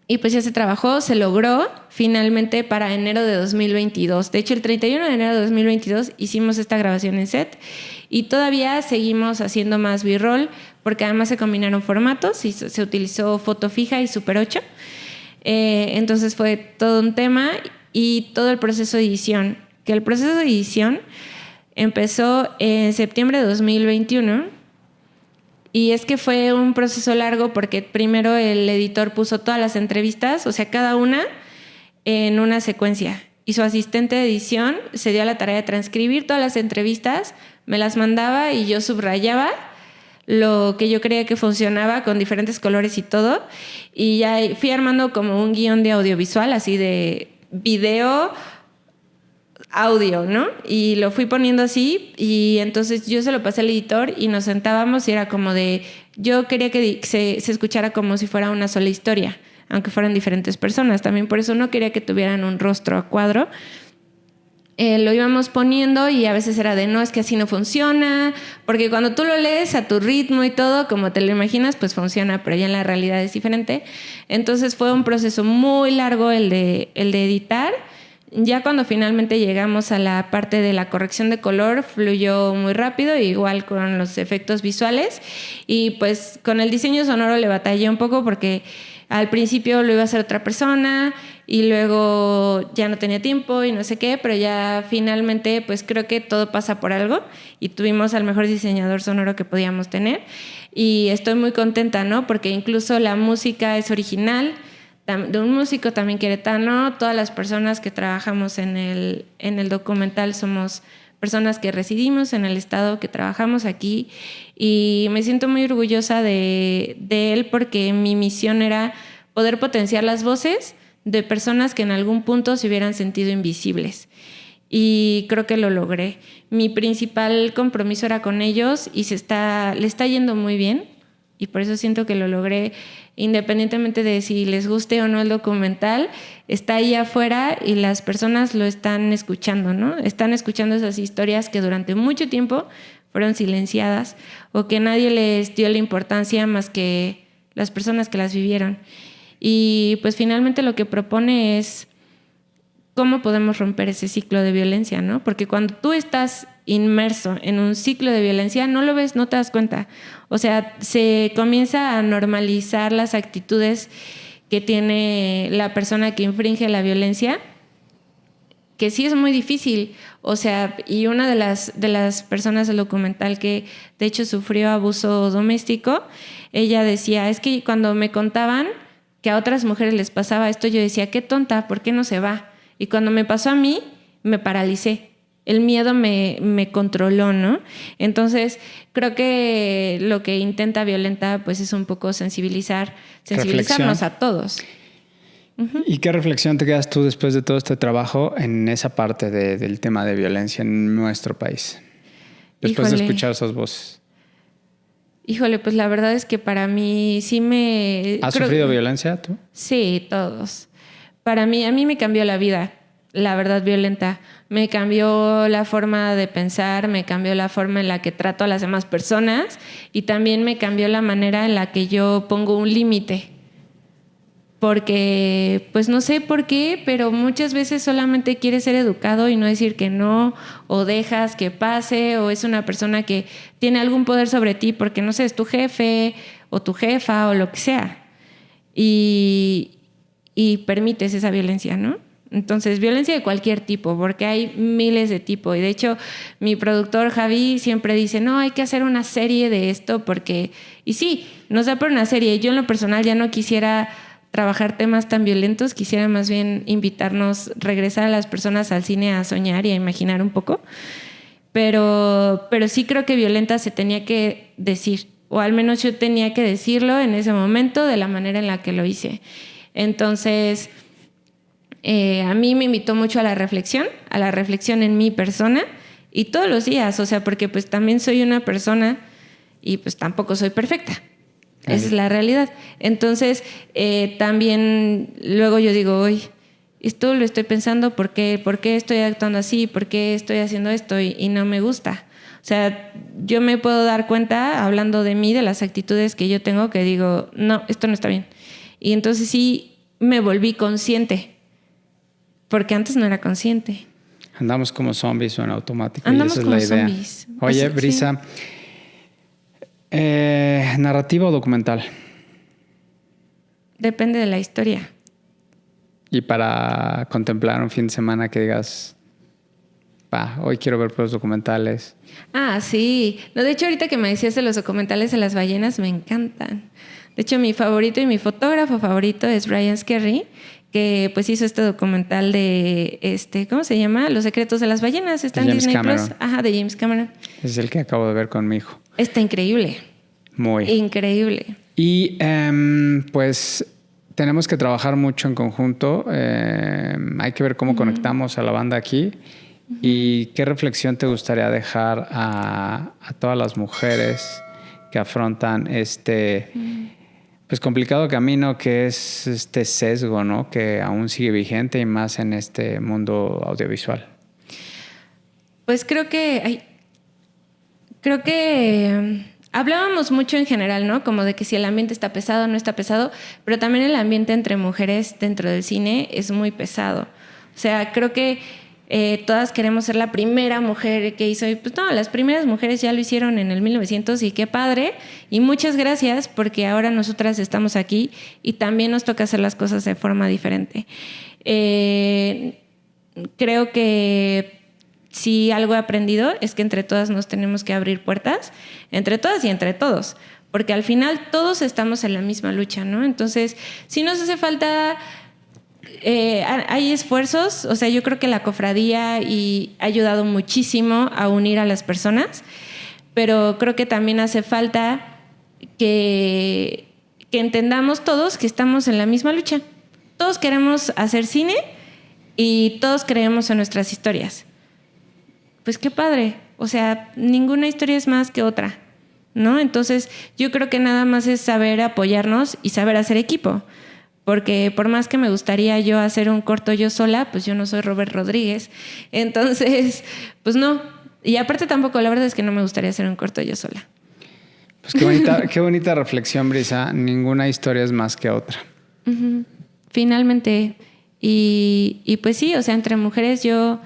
Y pues ya se trabajó, se logró finalmente para enero de 2022. De hecho, el 31 de enero de 2022 hicimos esta grabación en set, y todavía seguimos haciendo más B-roll, porque además se combinaron formatos y se utilizó foto fija y Super 8. Entonces fue todo un tema, y todo el proceso de edición, que el proceso de edición empezó en septiembre de 2021. Y es que fue un proceso largo porque primero el editor puso todas las entrevistas, o sea, cada una en una secuencia. Y su asistente de edición se dio a la tarea de transcribir todas las entrevistas, me las mandaba y yo subrayaba lo que yo creía que funcionaba con diferentes colores y todo. Y ya fui armando como un guión de audiovisual, así de video, audio, ¿no? Y lo fui poniendo así y entonces yo se lo pasé al editor y nos sentábamos y era como de... Yo quería que se escuchara como si fuera una sola historia, aunque fueran diferentes personas. También por eso no quería que tuvieran un rostro a cuadro. Lo íbamos poniendo y a veces era de no, es que así no funciona, porque cuando tú lo lees a tu ritmo y todo, como te lo imaginas, pues funciona, pero ya en la realidad es diferente. Entonces fue un proceso muy largo el de editar. Ya cuando finalmente llegamos a la parte de la corrección de color, fluyó muy rápido, igual con los efectos visuales. Y pues con el diseño sonoro le batallé un poco porque al principio lo iba a hacer otra persona y luego ya no tenía tiempo y no sé qué, pero ya finalmente pues creo que todo pasa por algo y tuvimos al mejor diseñador sonoro que podíamos tener. Y estoy muy contenta, ¿no? Porque incluso la música es original, de un músico también queretano. Todas las personas que trabajamos en el documental somos personas que residimos en el estado, que trabajamos aquí, y me siento muy orgullosa de él porque mi misión era poder potenciar las voces de personas que en algún punto se hubieran sentido invisibles. Y creo que lo logré. Mi principal compromiso era con ellos y le está yendo muy bien y por eso siento que lo logré. Independientemente de si les guste o no el documental, está ahí afuera y las personas lo están escuchando, ¿no? Están escuchando esas historias que durante mucho tiempo fueron silenciadas o que nadie les dio la importancia más que las personas que las vivieron. Y pues finalmente lo que propone es cómo podemos romper ese ciclo de violencia, ¿no? Porque cuando tú estás inmerso en un ciclo de violencia, no lo ves, no te das cuenta. O sea, se comienza a normalizar las actitudes que tiene la persona que infringe la violencia, que sí es muy difícil. O sea, y una de las personas del documental que de hecho sufrió abuso doméstico, ella decía, es que cuando me contaban que a otras mujeres les pasaba esto, yo decía, qué tonta, ¿por qué no se va? Y cuando me pasó a mí, me paralicé. El miedo me controló, ¿no? Entonces, creo que lo que intenta Violenta pues es un poco sensibilizarnos a todos. Uh-huh. ¿Y qué reflexión te quedas tú después de todo este trabajo en esa parte del tema de violencia en nuestro país? Después de escuchar esas voces. Híjole, pues la verdad es que para mí sí me... ¿Has sufrido violencia tú? Sí, todos. A mí me cambió la vida, la verdad, Violenta. Me cambió la forma de pensar, me cambió la forma en la que trato a las demás personas y también me cambió la manera en la que yo pongo un límite. Porque, pues no sé por qué, pero muchas veces solamente quieres ser educado y no decir que no, o dejas que pase, o es una persona que tiene algún poder sobre ti porque, no sé, es tu jefe o tu jefa o lo que sea. Y permites esa violencia, ¿no? Entonces, violencia de cualquier tipo, porque hay miles de tipos. Y de hecho, mi productor Javi siempre dice, no, hay que hacer una serie de esto porque... Y sí, nos da por una serie. Yo en lo personal ya no quisiera trabajar temas tan violentos, quisiera más bien invitarnos, regresar a las personas al cine a soñar y a imaginar un poco. Pero sí creo que Violenta se tenía que decir, o al menos yo tenía que decirlo en ese momento de la manera en la que lo hice. Entonces, a mí me invitó mucho a la reflexión en mi persona y todos los días, o sea, porque pues también soy una persona y pues tampoco soy perfecta. Esa es la realidad. Entonces, también luego yo digo, oye, esto lo estoy pensando, ¿por qué estoy actuando así? ¿Por qué estoy haciendo esto? Y no me gusta. O sea, yo me puedo dar cuenta, hablando de mí, de las actitudes que yo tengo, que digo, no, esto no está bien. Y entonces sí me volví consciente, porque antes no era consciente. Andamos como zombies o en automático. Andamos y esa como es la idea. zombies. Oye, Brisa, sí. ¿Narrativa o documental? Depende de la historia. Y para contemplar un fin de semana que digas, hoy quiero ver los documentales. Ah, sí. No, de hecho, ahorita que me decías de los documentales de las ballenas, me encantan. De hecho, mi favorito y mi fotógrafo favorito es Brian Skerry, que pues hizo este documental de, ¿cómo se llama? Los secretos de las ballenas. Está en Disney Plus. Ajá, de James Cameron. Es el que acabo de ver con mi hijo. Está increíble. Muy. Increíble. Y pues tenemos que trabajar mucho en conjunto. Hay que ver cómo conectamos a la banda aquí. ¿Y qué reflexión te gustaría dejar a todas las mujeres que afrontan este pues complicado camino que es este sesgo, ¿no? Que aún sigue vigente y más en este mundo audiovisual? Pues creo que hablábamos mucho en general, ¿no? Como de que si el ambiente está pesado o no está pesado, pero también el ambiente entre mujeres dentro del cine es muy pesado. O sea, creo que todas queremos ser la primera mujer que hizo, y pues no, las primeras mujeres ya lo hicieron en el 1900 y qué padre, y muchas gracias porque ahora nosotras estamos aquí y también nos toca hacer las cosas de forma diferente. Creo que si algo he aprendido es que entre todas nos tenemos que abrir puertas, entre todas y entre todos, porque al final todos estamos en la misma lucha, ¿no? Entonces, si nos hace falta, hay esfuerzos, o sea, yo creo que la cofradía ha ayudado muchísimo a unir a las personas, pero creo que también hace falta que entendamos todos que estamos en la misma lucha. Todos queremos hacer cine y todos creemos en nuestras historias. Pues qué padre, o sea, ninguna historia es más que otra, ¿no? Entonces yo creo que nada más es saber apoyarnos y saber hacer equipo, porque por más que me gustaría yo hacer un corto yo sola, pues yo no soy Robert Rodríguez, entonces pues no, y aparte tampoco, la verdad es que no me gustaría hacer un corto yo sola. Pues qué bonita reflexión, Brisa, ninguna historia es más que otra. Uh-huh. Finalmente, y pues sí, o sea, entre mujeres yo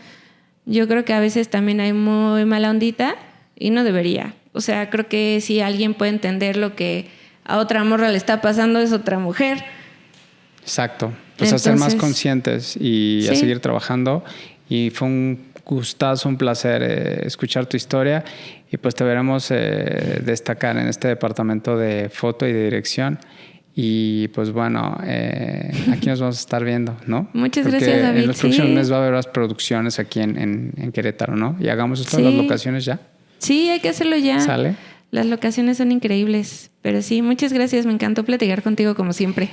creo que a veces también hay muy mala ondita y no debería. O sea, creo que si alguien puede entender lo que a otra morra le está pasando es otra mujer. Exacto. Pues entonces, a ser más conscientes y a seguir trabajando. Y fue un gustazo, un placer escuchar tu historia. Y pues te veremos destacar en este departamento de foto y de dirección. Y pues bueno, aquí nos vamos a estar viendo, ¿no? Muchas gracias, David. En los próximos meses va a haber las producciones aquí en Querétaro, ¿no? Y hagamos esto en las locaciones ya. Sí, hay que hacerlo ya. ¿Sale? Las locaciones son increíbles. Pero sí, muchas gracias. Me encantó platicar contigo como siempre.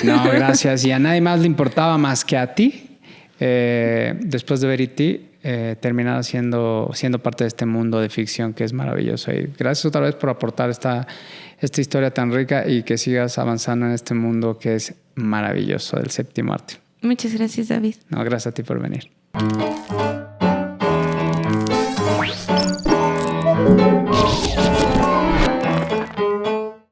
No, gracias. Y a nadie más le importaba más que a ti. Después de ver E.T., terminar siendo parte de este mundo de ficción que es maravilloso. Y gracias otra vez por aportar esta historia tan rica y que sigas avanzando en este mundo que es maravilloso del séptimo arte. Muchas gracias, David. No, gracias a ti por venir.